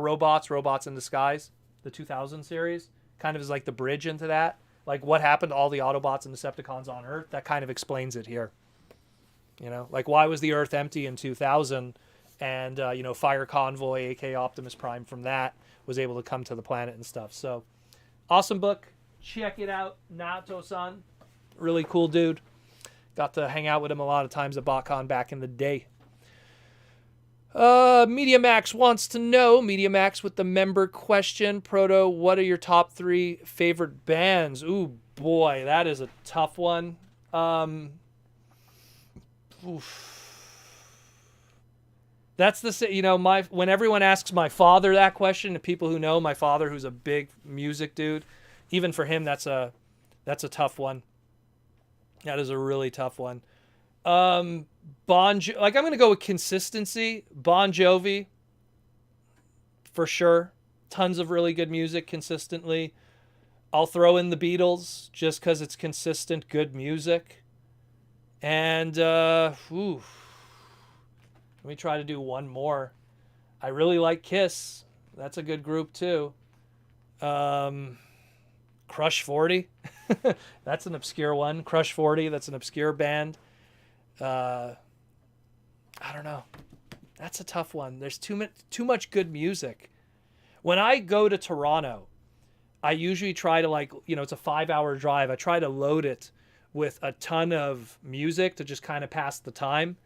robots in disguise, the 2000 series. Kind of is like the bridge into that. Like what happened to all the Autobots and Decepticons on Earth. That kind of explains it here. Like why was the Earth empty in 2000? And, Fire Convoy, a.k.a. Optimus Prime, from that was able to come to the planet and stuff. So, awesome book. Check it out. Naoto-san. Really cool dude. Got to hang out with him a lot of times at BotCon back in the day. MediaMax wants to know, MediaMax with the member question, Proto, what are your top 3 favorite bands? Ooh, boy, that is a tough one. That's when everyone asks my father that question, and people who know my father, who's a big music dude, even for him, that's a tough one. That is a really tough one. I'm going to go with consistency. Bon Jovi, for sure. Tons of really good music consistently. I'll throw in the Beatles just because it's consistent, good music. And, let me try to do one more. I really like Kiss. That's a good group, too. Crush 40. That's an obscure one. Crush 40, that's an obscure band. I don't know. That's a tough one. There's too much good music. When I go to Toronto, I usually try to it's a 5-hour drive. I try to load it with a ton of music to just kind of pass the time.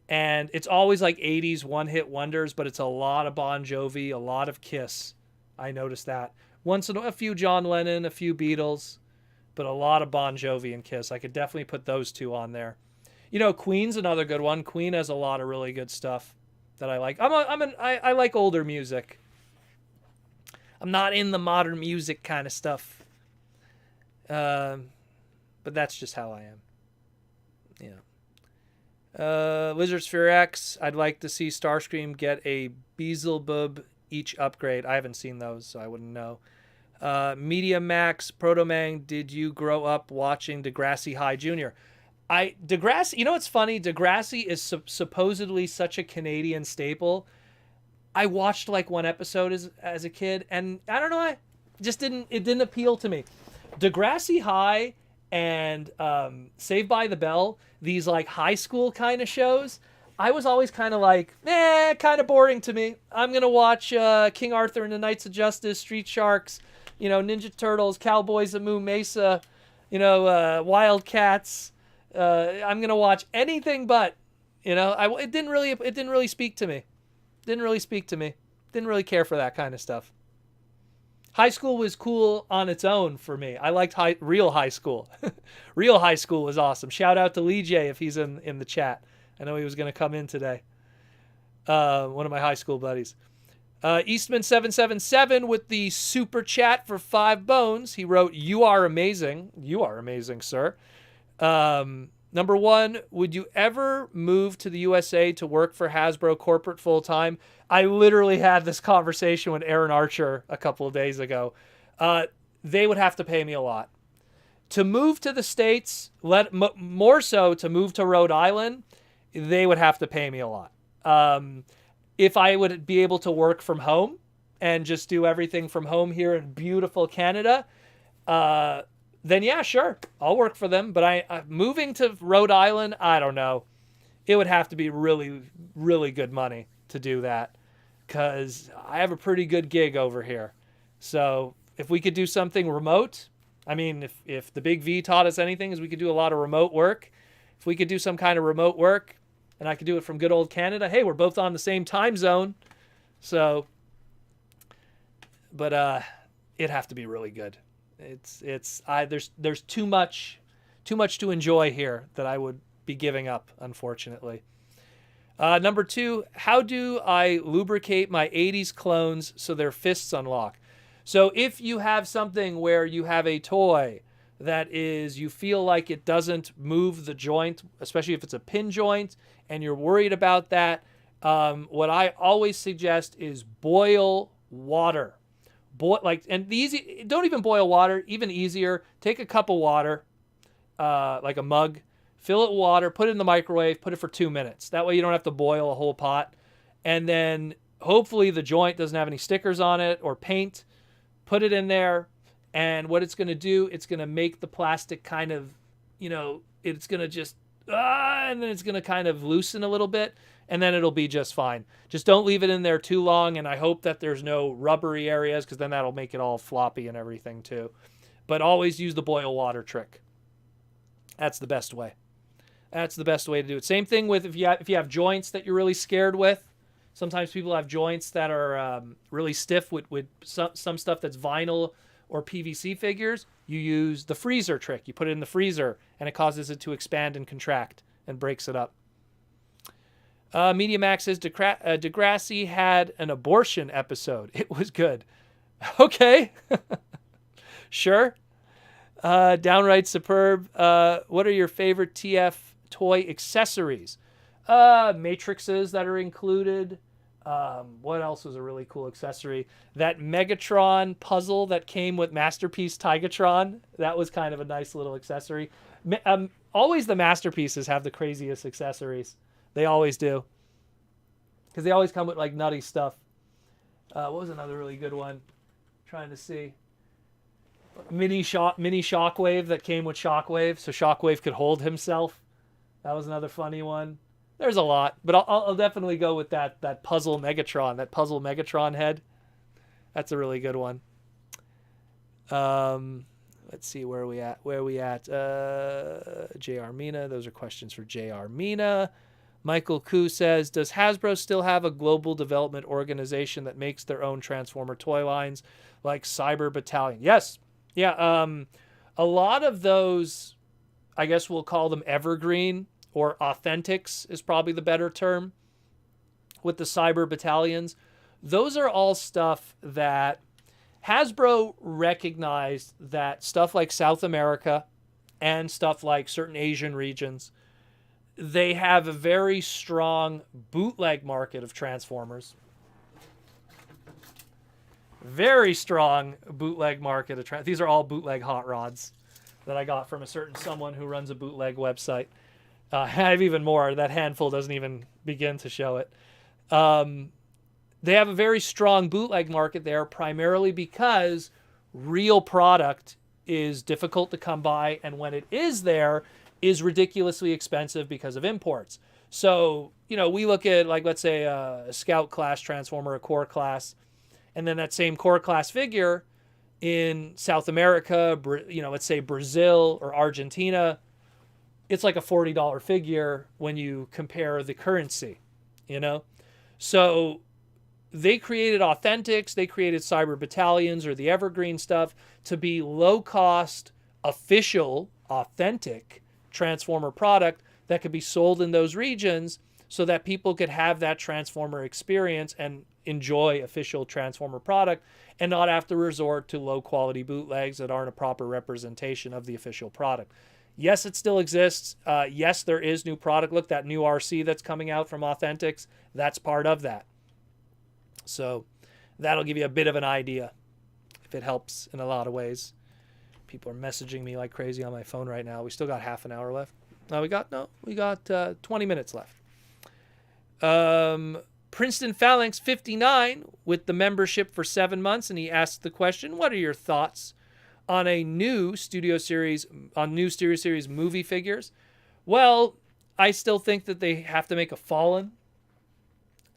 And it's always like 80s one-hit wonders, but it's a lot of Bon Jovi, a lot of Kiss. I noticed that. Once in a few John Lennon, a few Beatles, but a lot of Bon Jovi and Kiss. I could definitely put those two on there. Queen's another good one. Queen has a lot of really good stuff that I like. I like older music. I'm not in the modern music kind of stuff. But that's just how I am. Lizard Sphere X, I'd like to see Starscream get a Beelzebub each upgrade. I haven't seen those, so I wouldn't know. MediaMax, Protomang, did you grow up watching Degrassi High Jr.? Degrassi, what's funny? Degrassi is supposedly such a Canadian staple. I watched one episode as a kid, and I don't know, it didn't appeal to me. Degrassi High and Saved by the Bell, these high school kind of shows, I was always kind of kind of boring to me. I'm going to watch King Arthur and the Knights of Justice, Street Sharks, Ninja Turtles, Cowboys of Moo Mesa, Wildcats. I'm going to watch anything but, it didn't really speak to me. Didn't really care for that kind of stuff. High school was cool on its own for me. I liked real high school. Real high school was awesome. Shout out to Lee J if he's in the chat. I know he was going to come in today. One of my high school buddies. Eastman777 with the super chat for 5 bones. He wrote, "You are amazing. You are amazing, sir. Number 1, would you ever move to the USA to work for Hasbro corporate full-time?" I literally had this conversation with Aaron Archer a couple of days ago. They would have to pay me a lot. To move to the States, more so to move to Rhode Island, they would have to pay me a lot. If I would be able to work from home and just do everything from home here in beautiful Canada, then yeah, sure, I'll work for them. But I moving to Rhode Island, I don't know. It would have to be really, really good money to do that, because I have a pretty good gig over here. So if we could do something remote, I mean, if the Big V taught us anything, is we could do a lot of remote work. If we could do some kind of remote work, and I could do it from good old Canada, hey, we're both on the same time zone. So, but it'd have to be really good. There's too much to enjoy here that I would be giving up, unfortunately. Number 2, how do I lubricate my 80s clones so their fists unlock? So if you have something where you have a toy that is, you feel like it doesn't move the joint, especially if it's a pin joint, and you're worried about that, what I always suggest is boil water. Don't even boil water, even easier. Take a cup of water, like a mug, fill it with water, put it in the microwave, put it for 2 minutes. That way you don't have to boil a whole pot. And then hopefully the joint doesn't have any stickers on it or paint. Put it in there, and what it's going to do, it's going to make the plastic kind of, it's going to just, and then it's going to kind of loosen a little bit, and then it'll be just fine. Just don't leave it in there too long, and I hope that there's no rubbery areas, because then that'll make it all floppy and everything too. But always use the boil water trick. That's the best way. That's the best way to do it. Same thing with if you have joints that you're really scared with. Sometimes people have joints that are really stiff with some stuff that's vinyl or PVC figures. You use the freezer trick. You put it in the freezer, and it causes it to expand and contract and breaks it up. MediaMax says Degrassi had an abortion episode. It was good. Okay. Sure. Downright superb. What are your favorite TF toy accessories? Matrices that are included. What else was a really cool accessory? That Megatron puzzle that came with Masterpiece Tigatron. That was kind of a nice little accessory. Always the Masterpieces have the craziest accessories. They always do. Because they always come with like nutty stuff. What was another really good one? Trying to see. Mini Shockwave that came with Shockwave, so Shockwave could hold himself. That was another funny one. There's a lot, but I'll definitely go with that puzzle Megatron head. That's a really good one. Let's see, where are we at? JR Mina. Those are questions for JR Mina. Michael Koo says, does Hasbro still have a global development organization that makes their own Transformer toy lines like Cyber Battalion? Yes. Yeah. A lot of those, I guess we'll call them evergreen, or authentics is probably the better term, with the Cyber Battalions. Those are all stuff that Hasbro recognized that stuff like South America and stuff like certain Asian regions, they have a very strong bootleg market of Transformers. Very strong bootleg market of These are all bootleg hot rods that I got from a certain someone who runs a bootleg website. I have even more. That handful doesn't even begin to show it. They have a very strong bootleg market there, primarily because real product is difficult to come by, and when it is there, is ridiculously expensive because of imports. So, we look at, like, let's say a Scout class Transformer, a Core class, and then that same Core class figure in South America, let's say Brazil or Argentina, it's like a $40 figure when you compare the currency, So they created authentics, they created Cyber Battalions or the Evergreen stuff to be low-cost, official, authentic Transformer product that could be sold in those regions so that people could have that Transformer experience and enjoy official Transformer product and not have to resort to low quality bootlegs that aren't a proper representation of the official product. Yes, it still exists. Yes, there is new product. Look, that new RC that's coming out from Authentics, that's part of that. So that'll give you a bit of an idea if it helps in a lot of ways. People are messaging me like crazy on my phone right now. We still got half an hour left. We got 20 minutes left. Princeton Phalanx 59 with the membership for 7 months, and he asked the question, what are your thoughts on a new studio series movie figures? Well, I still think that they have to make a Fallen.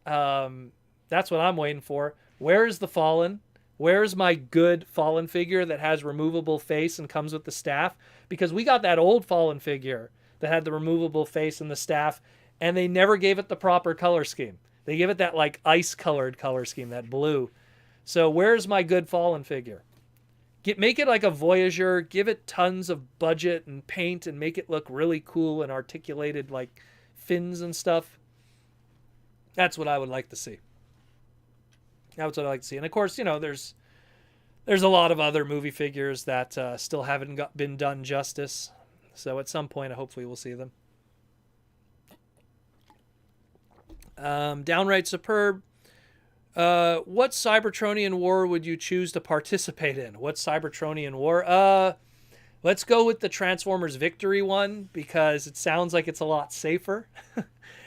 That's what I'm waiting for. Where's the Fallen? Where's my good Fallen figure that has removable face and comes with the staff? Because we got that old Fallen figure that had the removable face and the staff, and they never gave it the proper color scheme. They give it that like ice-colored color scheme, that blue. So where's my good Fallen figure? Make it like a Voyager, give it tons of budget and paint and make it look really cool and articulated like fins and stuff. That's what I would like to see. That's what I like to see. And of course, there's a lot of other movie figures that still haven't been done justice. So at some point, hopefully we'll see them. Downright Superb. What Cybertronian war would you choose to participate in? What Cybertronian war? Let's go with the Transformers Victory one because it sounds like it's a lot safer.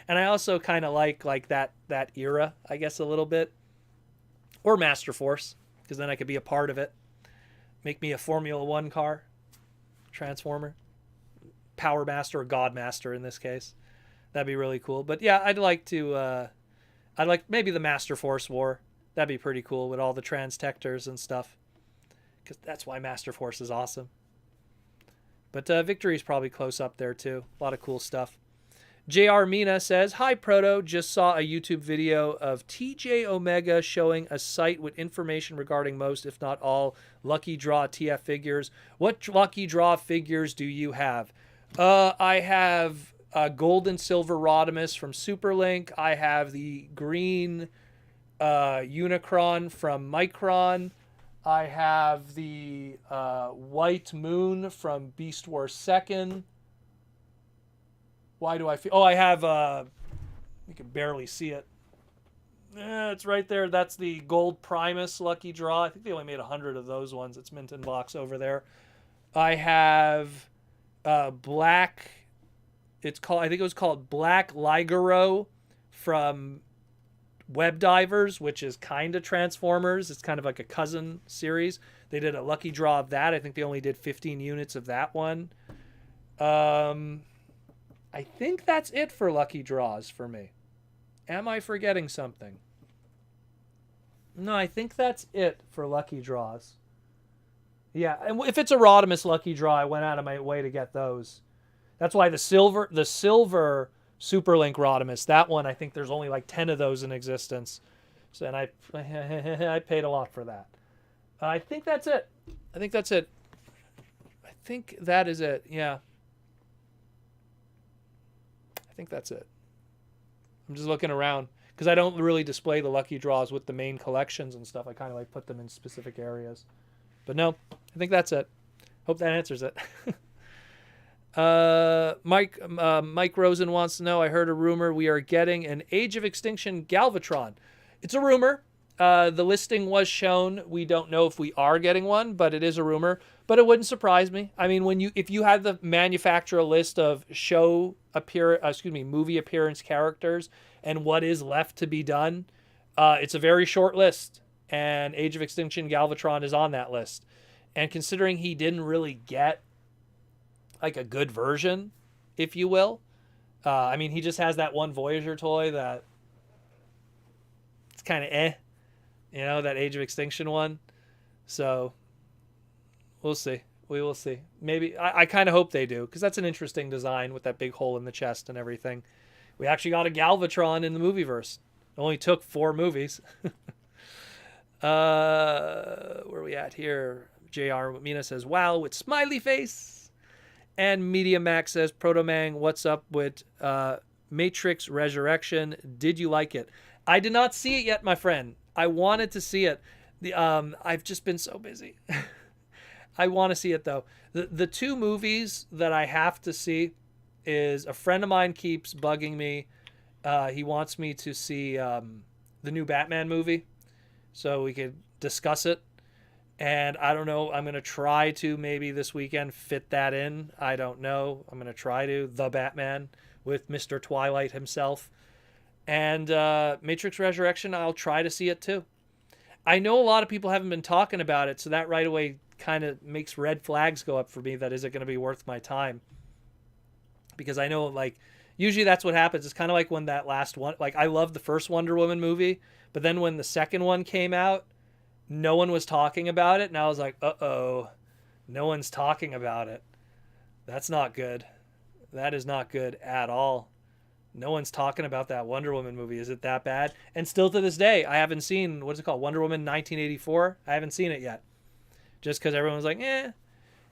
And I also kind of like that era, I guess, a little bit. Or Master Force, because then I could be a part of it. Make me a Formula One car. Transformer. Power Master or God Master in this case. That'd be really cool. But yeah, I'd like maybe the Master Force War. That'd be pretty cool with all the Transtectors and stuff. Because that's why Master Force is awesome. But Victory's probably close up there too. A lot of cool stuff. JR Mina says, hi Proto, just saw a YouTube video of TJ Omega showing a site with information regarding most, if not all, Lucky Draw TF figures. What Lucky Draw figures do you have? I have Gold and Silver Rodimus from Superlink. I have the green Unicron from Micron. I have the White Moon from Beast Wars 2nd. Why do I feel... Oh, I have... you can barely see it. It's right there. That's the Gold Primus Lucky Draw. I think they only made 100 of those ones. It's mint in box over there. I have black... I think it was called Black Ligero from Web Divers, which is kind of Transformers. It's kind of like a cousin series. They did a lucky draw of that. I think they only did 15 units of that one. I think that's it for lucky draws for me. Am I forgetting something? No, I think that's it for lucky draws. Yeah, and if it's a Rodimus lucky draw, I went out of my way to get those. That's why the silver Superlink Rodimus, that one, I think there's only like 10 of those in existence. So, and I paid a lot for that. I think that's it. I think that is it. Yeah. I think that's it. I'm just looking around because I don't really display the lucky draws with the main collections and stuff. I kind of like put them in specific areas. But no, I think that's it. Hope that answers it. Mike Rosen wants to know, I heard a rumor we are getting an Age of Extinction Galvatron. It's a rumor. The listing was shown. We don't know if we are getting one, but it is a rumor. But it wouldn't surprise me. I mean, if you had the manufacturer list of movie appearance characters and what is left to be done, it's a very short list. And Age of Extinction Galvatron is on that list. And considering he didn't really get like a good version, if you will, I mean, he just has that one Voyager toy that it's kind of that Age of Extinction one. So we'll see. We will see. Maybe I kind of hope they do, because that's an interesting design with that big hole in the chest and everything. We actually got a Galvatron in the movieverse. It only took 4 movies. Where are we at here? JR Mina says, wow, with smiley face. And Media Max says, Protomang, what's up with Matrix Resurrection. Did you like it? I did not see it yet, my friend. I wanted to see it. I've just been so busy. I want to see it though. The two movies that I have to see is a friend of mine keeps bugging me. He wants me to see the new Batman movie so we could discuss it. And I don't know. I'm going to try to maybe this weekend fit that in. I don't know. I'm going to try to. The Batman with Mr. Twilight himself. And Matrix Resurrection, I'll try to see it too. I know a lot of people haven't been talking about it, so that right away kind of makes red flags go up for me. That is it going to be worth my time? Because I know, like, usually that's what happens. It's kind of like when that last one, like, I love the first Wonder Woman movie, but then when the second one came out, no one was talking about it, and I was like, uh-oh, no one's talking about it. That's not good. That is not good at all. No one's talking about that Wonder Woman movie. Is it that bad? And still to this day, I haven't seen, what's it called, Wonder Woman 1984? I haven't seen it yet. Just because everyone's like, eh.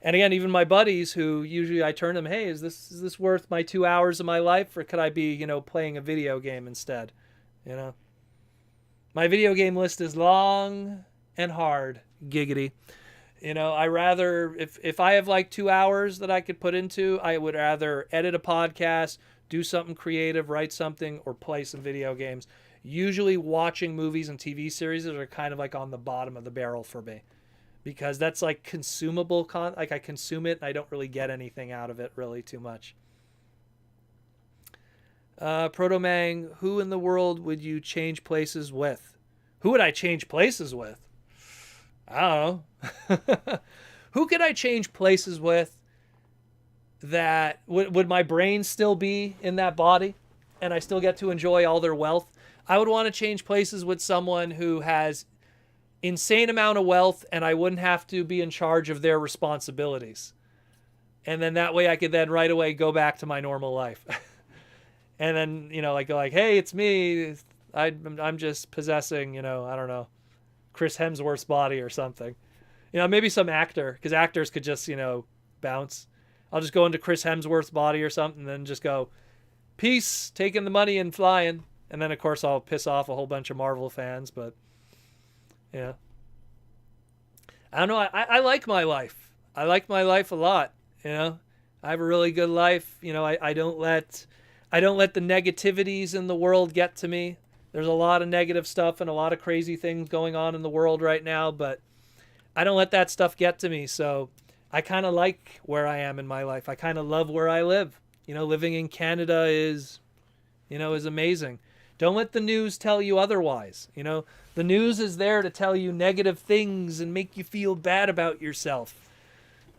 And again, even my buddies who usually I turn to them, hey, is this worth my 2 hours of my life? Or could I be, playing a video game instead? My video game list is long and hard. Giggity. I rather, if I have like 2 hours that I could put into, I would rather edit a podcast, do something creative, write something, or play some video games. Usually watching movies and TV series are kind of like on the bottom of the barrel for me. Because that's like consumable, like I consume it and I don't really get anything out of it really too much. Protomang, who in the world would you change places with? Who would I change places with? I don't know. Who could I change places with that would my brain still be in that body and I still get to enjoy all their wealth? I would want to change places with someone who has insane amount of wealth and I wouldn't have to be in charge of their responsibilities. And then that way I could then right away go back to my normal life. And then, go like, hey, it's me. I'm just possessing, I don't know, Chris Hemsworth's body or something. Maybe some actor, because actors could just, bounce. I'll just go into Chris Hemsworth's body or something and then just go, peace, taking the money and flying. And then, of course, I'll piss off a whole bunch of Marvel fans, but yeah. I don't know. I like my life. I like my life a lot. I have a really good life. I don't let the negativities in the world get to me. There's a lot of negative stuff and a lot of crazy things going on in the world right now, but I don't let that stuff get to me. So I kind of like where I am in my life. I kind of love where I live. Living in Canada is amazing. Don't let the news tell you otherwise. The news is there to tell you negative things and make you feel bad about yourself.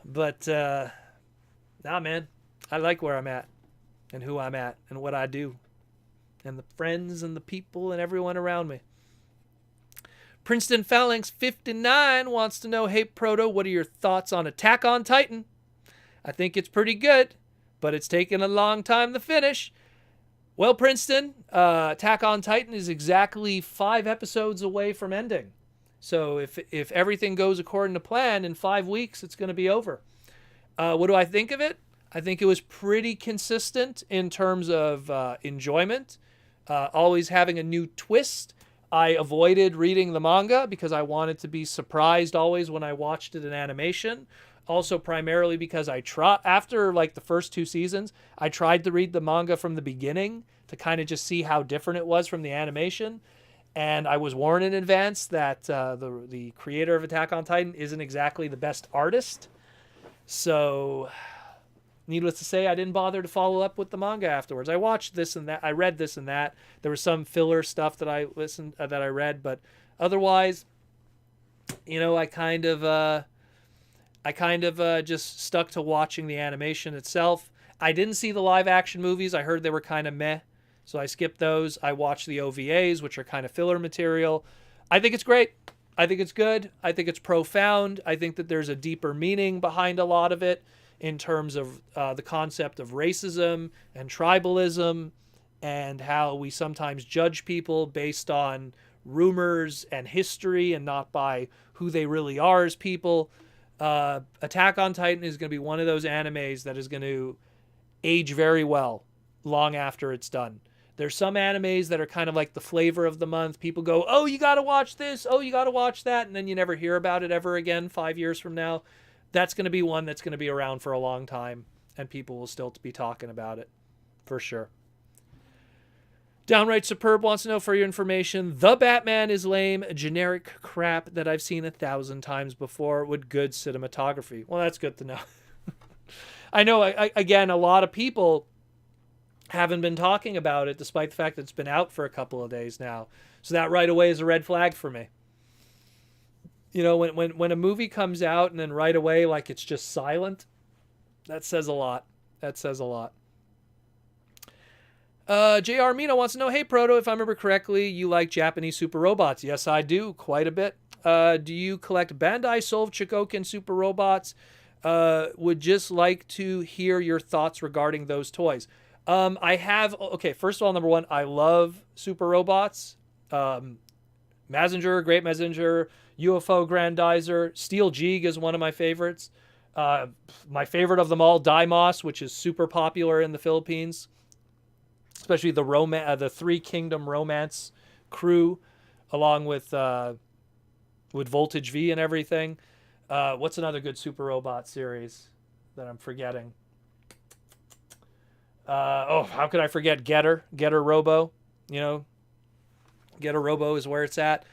But, nah, man, I like where I'm at and who I'm at and what I do and the friends and the people and everyone around me. Princeton Phalanx 59 wants to know, hey, Proto, what are your thoughts on Attack on Titan? I think it's pretty good, but it's taken a long time to finish. Well, Princeton, Attack on Titan is exactly 5 episodes away from ending. So if everything goes according to plan, in 5 weeks, it's going to be over. What do I think of it? I think it was pretty consistent in terms of enjoyment, always having a new twist. I avoided reading the manga because I wanted to be surprised always when I watched it in animation. Also, primarily because after like the first 2 seasons, I tried to read the manga from the beginning to kind of just see how different it was from the animation. And I was warned in advance that the creator of Attack on Titan isn't exactly the best artist. So, needless to say, I didn't bother to follow up with the manga afterwards. I watched this and that. I read this and that. There was some filler stuff that I read, but otherwise, I kind of just stuck to watching the animation itself. I didn't see the live action movies. I heard they were kind of meh, so I skipped those. I watched the OVAs, which are kind of filler material. I think it's great. I think it's good. I think it's profound. I think that there's a deeper meaning behind a lot of it in terms of the concept of racism and tribalism and how we sometimes judge people based on rumors and history and not by who they really are as people. Attack on Titan is going to be one of those animes that is going to age very well. long after it's done. There's some animes that are kind of like the flavor of the month. People go, oh, you got to watch this. Oh, you got to watch that. And then you never hear about it ever again 5 years from now. That's going to be one that's going to be around for a long time. And people will still be talking about it. For sure. Downright Superb wants to know, for your information, the Batman is lame, generic crap that I've seen 1,000 times before with good cinematography. Well, that's good to know. I know, again, a lot of people haven't been talking about it, despite the fact that it's been out for a couple of days now. So that right away is a red flag for me. You know, when a movie comes out and then right away, like, it's just silent, that says a lot. That says a lot. J.R. Mino wants to know, hey, Proto, if I remember correctly, you like Japanese super robots. Yes, I do, quite a bit. Do you collect Bandai Solve Chogokin super robots? Would just like to hear your thoughts regarding those toys. I have, okay, first of all, number one, I love super robots. Messenger, Great Messenger, UFO Grandizer, Steel Jeeg is one of my favorites. My favorite of them all, Dimos, which is super popular in the Philippines, especially the Three Kingdom Romance crew, along with Voltage V and everything. What's another good super robot series that I'm forgetting? How could I forget Getter Robo? You know, Getter Robo is where it's at.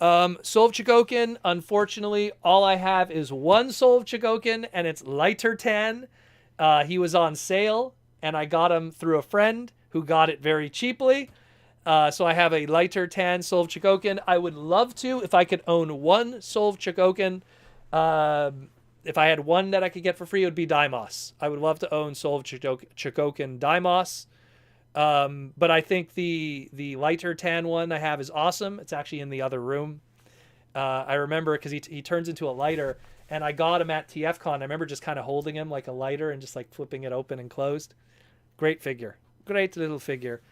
Solve Chogokin, unfortunately, all I have is one Solve Chogokin, and it's Lighter Tan. He was on sale, and I got him through a friend who got it very cheaply. So I have a Lighter Tan Solve Chogokin. I would love to, if I could own one Solve Chogokin. If I had one that I could get for free, it would be Dimos. I would love to own Solve Chogokin Dimos. But I think the Lighter Tan one I have is awesome. It's actually in the other room. I remember because he turns into a lighter, and I got him at TFCon. I remember just kind of holding him like a lighter and just like flipping it open and closed. Great figure. Great little figure.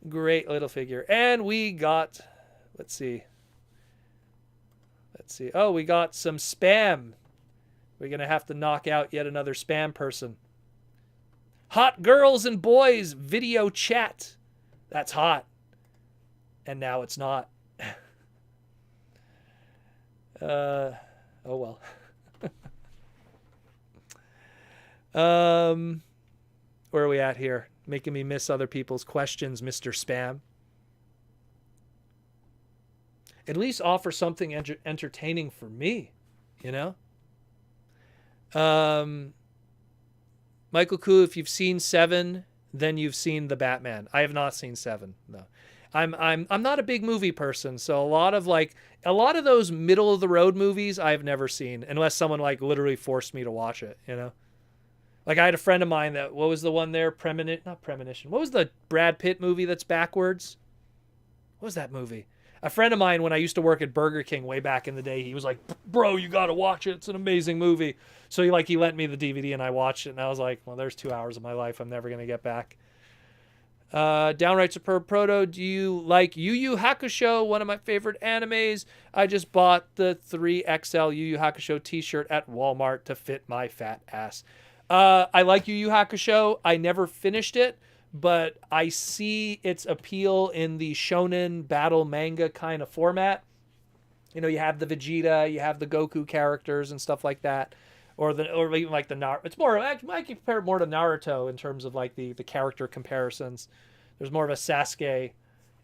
Great little figure. And we got, let's see. Oh, we got some spam. We're going to have to knock out yet another spam person. Hot girls and boys video chat. That's hot. And now it's not. Oh well. Where are we at here? Making me miss other people's questions, Mr. Spam. At least offer something entertaining for me, you know? Michael Koo, if you've seen 7, then you've seen the Batman. I have not seen 7, no. I'm not a big movie person, so a lot of those middle of the road movies I've never seen, unless someone like literally forced me to watch it, you know? Like I had a friend of mine that, what was the one there? Not Premonition. What was the Brad Pitt movie that's backwards? What was that movie? A friend of mine, when I used to work at Burger King way back in the day, he was like, bro, you got to watch it. It's an amazing movie. So he lent me the DVD and I watched it. And I was like, well, there's 2 hours of my life I'm never going to get back. Downright Superb Proto, do you like Yu Yu Hakusho? One of my favorite animes. I just bought the 3XL Yu Yu Hakusho t-shirt at Walmart to fit my fat ass. I like Yu Yu Hakusho. I never finished it, but I see its appeal in the shonen battle manga kind of format. You know, you have the Vegeta, you have the Goku characters and stuff like that, or even like the Naruto. It's more, I compare it more to Naruto in terms of like the character comparisons. There's more of a Sasuke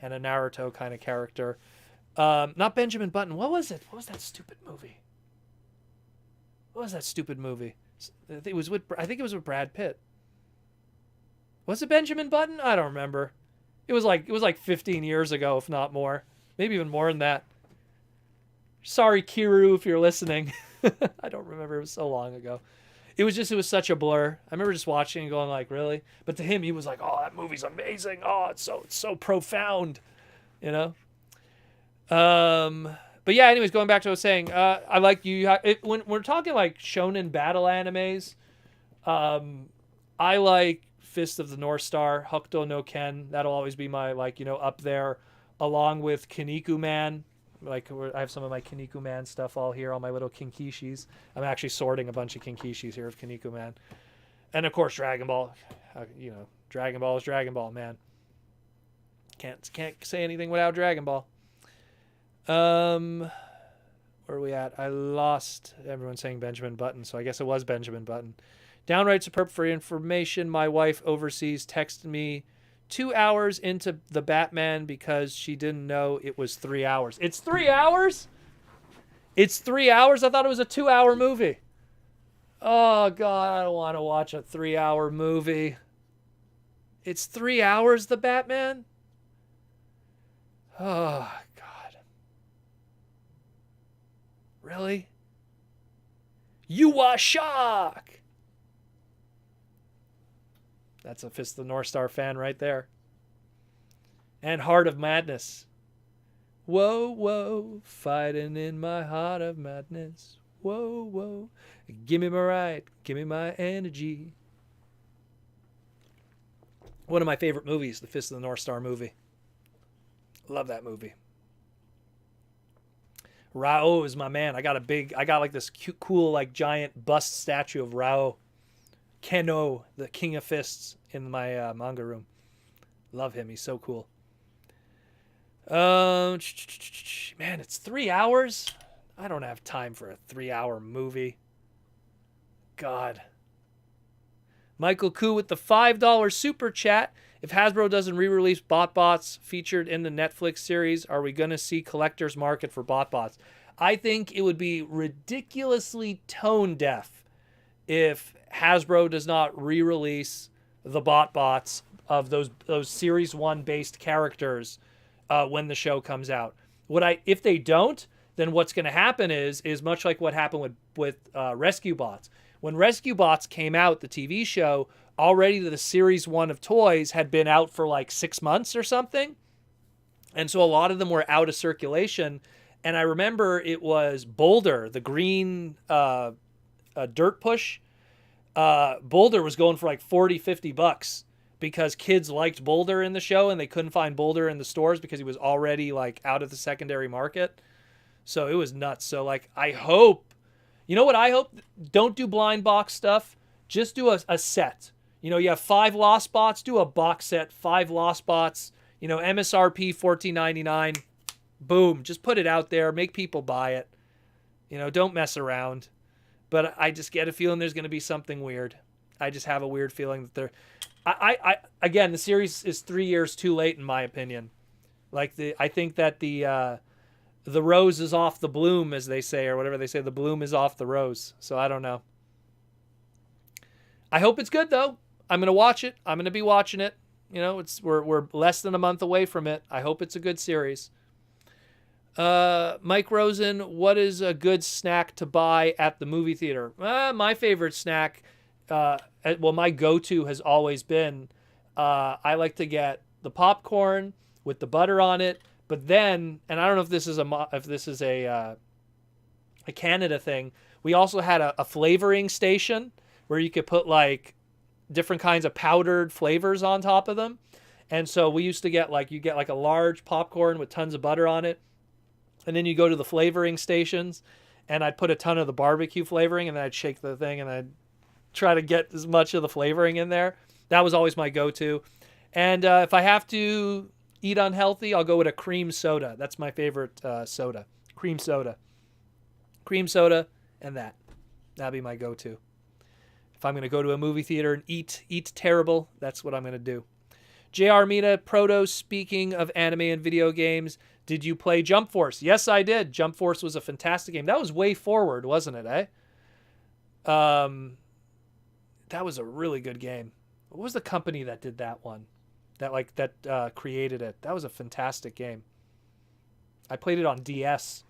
and a Naruto kind of character. Not Benjamin Button. What was it? What was that stupid movie? I think it was with Brad Pitt. Was it Benjamin Button? I don't remember. It was like 15 years ago, if not more. Maybe even more than that. Sorry, Kiru, if you're listening. I don't remember. It was so long ago. It was such a blur. I remember just watching and going like, really? But to him, he was like, oh, that movie's amazing. Oh, it's so profound. You know? But yeah, anyways, going back to what I was saying, I like when we're talking like shonen battle animes, I like Fist of the North Star, Hokuto no Ken. That'll always be my, up there, along with Kinniku Man. Like, I have some of my Kinniku Man stuff all here, all my little Kinkishis. I'm actually sorting a bunch of Kinkishis here of Kinniku Man. And, of course, Dragon Ball. Dragon Ball is Dragon Ball, man. Can't say anything without Dragon Ball. Where are we at? I lost everyone saying Benjamin Button, so I guess it was Benjamin Button. Downright superb for information. My wife overseas texted me 2 hours into the Batman because she didn't know it was 3 hours. It's 3 hours? It's 3 hours? I thought it was a 2-hour movie. Oh, God, I don't want to watch a 3-hour movie. It's 3 hours, the Batman? Oh, God. Really? You are shock! That's a Fist of the North Star fan right there. And Heart of Madness. Whoa, whoa, fighting in my heart of madness. Whoa, whoa, give me my right, give me my energy. One of my favorite movies, the Fist of the North Star movie. Love that movie. Rao is my man. I got like this cute, cool, like giant bust statue of Rao Keno, the King of Fists, in my manga room. Love him. He's so cool. Man, it's 3 hours. I don't have time for a 3-hour movie. God. Michael Koo with the $5 super chat. If Hasbro doesn't re-release BotBots featured in the Netflix series, are we going to see collector's market for BotBots? I think it would be ridiculously tone deaf if Hasbro does not re-release the BotBots of those Series 1 based characters when the show comes out. If they don't, then what's going to happen is much like what happened with Rescue Bots. When Rescue Bots came out, the TV show, already the Series 1 of toys had been out for like 6 months or something. And so a lot of them were out of circulation. And I remember it was Boulder, the green dirt push. Boulder was going for like $40-50 because kids liked Boulder in the show and they couldn't find Boulder in the stores because he was already like out of the secondary market. So it was nuts. So like, I hope, you know what I hope? Don't do blind box stuff. Just do a set. You know, you have 5 Lost Bots, do a box set, 5 Lost Bots, you know, MSRP $14.99. Boom. Just put it out there. Make people buy it. You know, don't mess around. But I just get a feeling there's going to be something weird. I just have a weird feeling that again, the series is 3 years too late in my opinion. Like I think that the rose is off the bloom, as they say, or whatever they say. The bloom is off the rose. So I don't know. I hope it's good though. I'm going to watch it. I'm going to be watching it. You know, we're less than a month away from it. I hope it's a good series. Mike Rosen, what is a good snack to buy at the movie theater? My favorite snack, my go-to has always been, I like to get the popcorn with the butter on it, but then, and I don't know if this is a Canada thing, we also had a flavoring station where you could put like different kinds of powdered flavors on top of them. And so we used to get like a large popcorn with tons of butter on it. And then you go to the flavoring stations and I'd put a ton of the barbecue flavoring and then I'd shake the thing and I'd try to get as much of the flavoring in there. That was always my go-to. And if I have to eat unhealthy, I'll go with a cream soda. That's my favorite soda. Cream soda. Cream soda and that. That'd be my go-to. If I'm going to go to a movie theater and eat terrible, that's what I'm going to do. JR Mina, Proto, speaking of anime and video games, did you play Jump Force? Yes, I did. Jump Force was a fantastic game. That was Way Forward, wasn't it, eh? That was a really good game. What was the company that did that one? That created it. That was a fantastic game. I played it on DS.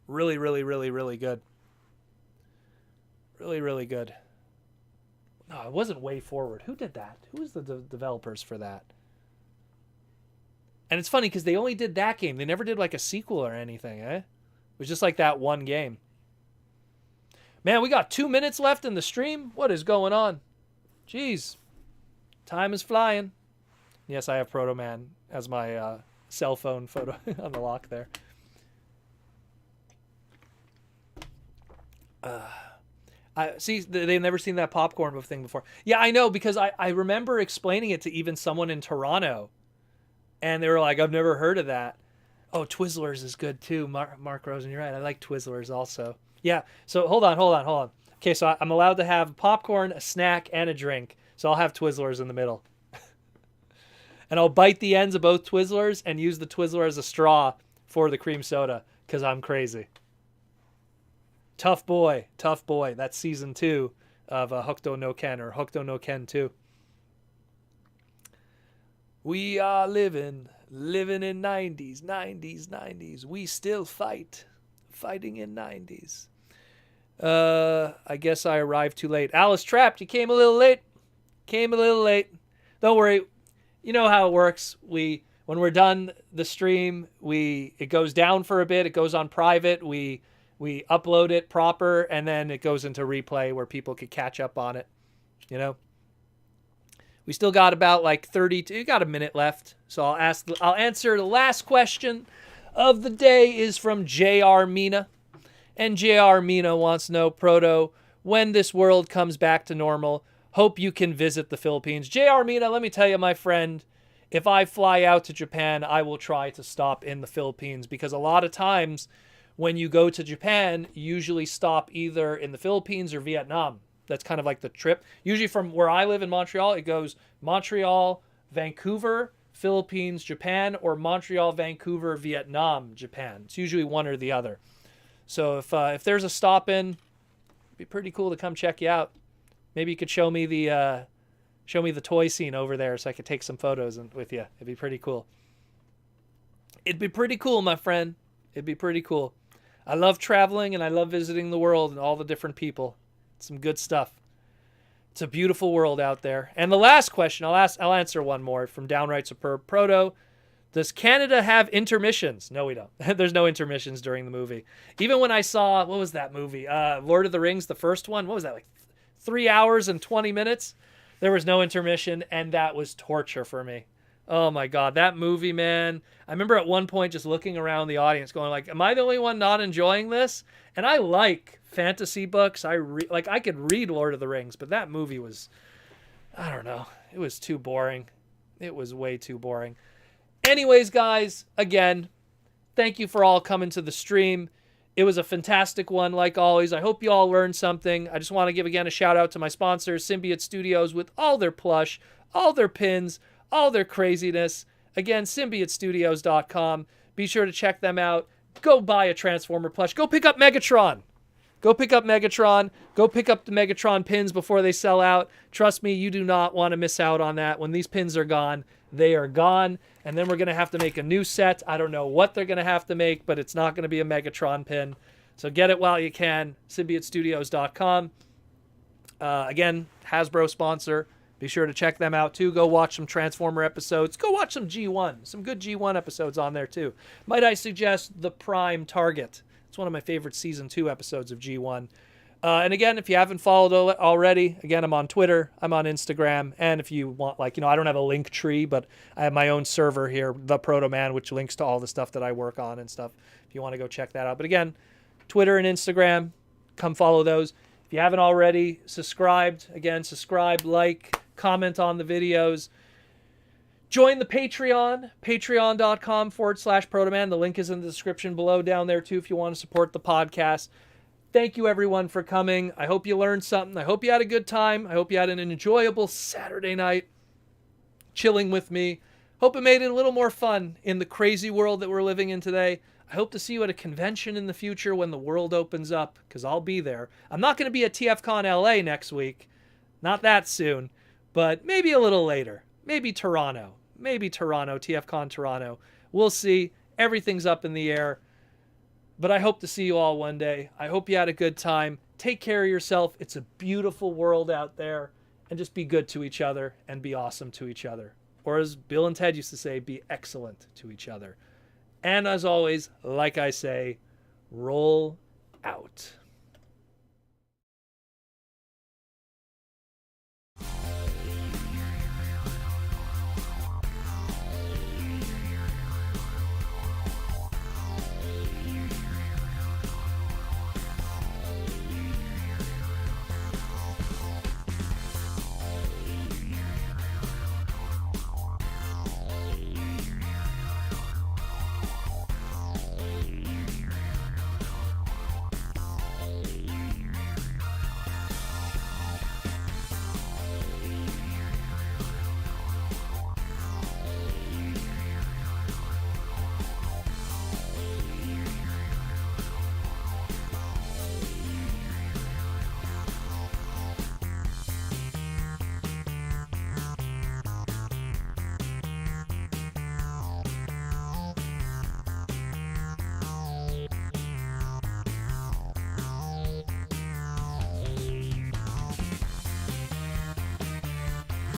Really, really, really, really good. Really, really good. No, it wasn't Way Forward. Who did that? Who was the developers for that? And it's funny because they only did that game. They never did like a sequel or anything, eh? It was just like that one game. Man, we got 2 minutes left in the stream. What is going on? Jeez. Time is flying. Yes, I have Proto Man as my cell phone photo on the lock there. I see they've never seen that popcorn thing before. Yeah, I know, because I remember explaining it to even someone in Toronto, and they were like, I've never heard of that. Oh, Twizzlers is good too. Mark Rosen, you're right. I like Twizzlers also. Yeah. So hold on. Okay, so I'm allowed to have popcorn, a snack, and a drink. So I'll have Twizzlers in the middle. And I'll bite the ends of both Twizzlers and use the Twizzler as a straw for the cream soda, because I'm crazy. Tough boy. That's season 2 of Hokuto no Ken, or Hokuto no Ken 2. We are living in 90s. We still fighting in 90s. I guess I arrived too late. Alice Trapped, you came a little late. Don't worry. You know how it works. When we're done the stream, it goes down for a bit. It goes on private. We upload it proper, and then it goes into replay where people could catch up on it. You know, we still got about like 32. You got a minute left, so I'll answer the last question of the day. Is from J.R. Mina, and J.R. Mina wants to know, Proto, when this world comes back to normal. Hope you can visit the Philippines. J.R. Mina, let me tell you, my friend, if I fly out to Japan, I will try to stop in the Philippines, because a lot of times when you go to Japan, you usually stop either in the Philippines or Vietnam. That's kind of like the trip. Usually from where I live in Montreal, it goes Montreal, Vancouver, Philippines, Japan, or Montreal, Vancouver, Vietnam, Japan. It's usually one or the other. So if there's a stop in, it'd be pretty cool to come check you out. Maybe you could show me the toy scene over there, so I could take some photos with you. It'd be pretty cool. It'd be pretty cool, my friend. It'd be pretty cool. I love traveling, and I love visiting the world and all the different people. It's some good stuff. It's a beautiful world out there. And the last question, I'll answer one more from Downright Superb. Proto, does Canada have intermissions? No, we don't. There's no intermissions during the movie. Even when I saw, what was that movie? Lord of the Rings, the first one. What was that, like 3 hours and 20 minutes? There was no intermission, and that was torture for me. Oh my God, that movie, man. I remember at one point just looking around the audience going like, am I the only one not enjoying this? And I like fantasy books. I could read Lord of the Rings, but that movie was, I don't know. It was too boring. It was way too boring. Anyways, guys, again, thank you for all coming to the stream. It was a fantastic one, like always. I hope you all learned something. I just want to give again a shout out to my sponsors, Symbiote Studios, with all their plush, all their pins, all their craziness. Again, symbiotestudios.com. Be sure to check them out. Go buy a Transformer plush. Go pick up Megatron. Go pick up Megatron. Go pick up the Megatron pins before they sell out. Trust me, you do not want to miss out on that. When these pins are gone, they are gone. And then we're going to have to make a new set. I don't know what they're going to have to make, but it's not going to be a Megatron pin. So get it while you can. symbiotestudios.com. Again, Hasbro sponsor. Be sure to check them out too. Go watch some Transformer episodes. Go watch some G1. Some good G1 episodes on there too. Might I suggest The Prime Target? It's one of my favorite Season 2 episodes of G1. And again, if you haven't followed already, again, I'm on Twitter. I'm on Instagram. And if you want, I don't have a link tree, but I have my own server here, The Proto Man, which links to all the stuff that I work on and stuff. If you want to go check that out. But again, Twitter and Instagram, come follow those. If you haven't already, subscribe, like, comment on the videos. Join the Patreon, patreon.com/Protoman. The link is in the description below down there too if you want to support the podcast. Thank you everyone for coming. I hope you learned something. I hope you had a good time. I hope you had an enjoyable Saturday night chilling with me. Hope it made it a little more fun in the crazy world that we're living in today. I hope to see you at a convention in the future when the world opens up, because I'll be there. I'm not going to be at TFCon LA next week. Not that soon. But maybe a little later. Maybe Toronto. TFCon Toronto. We'll see. Everything's up in the air. But I hope to see you all one day. I hope you had a good time. Take care of yourself. It's a beautiful world out there. And just be good to each other and be awesome to each other. Or as Bill and Ted used to say, be excellent to each other. And as always, like I say, roll out.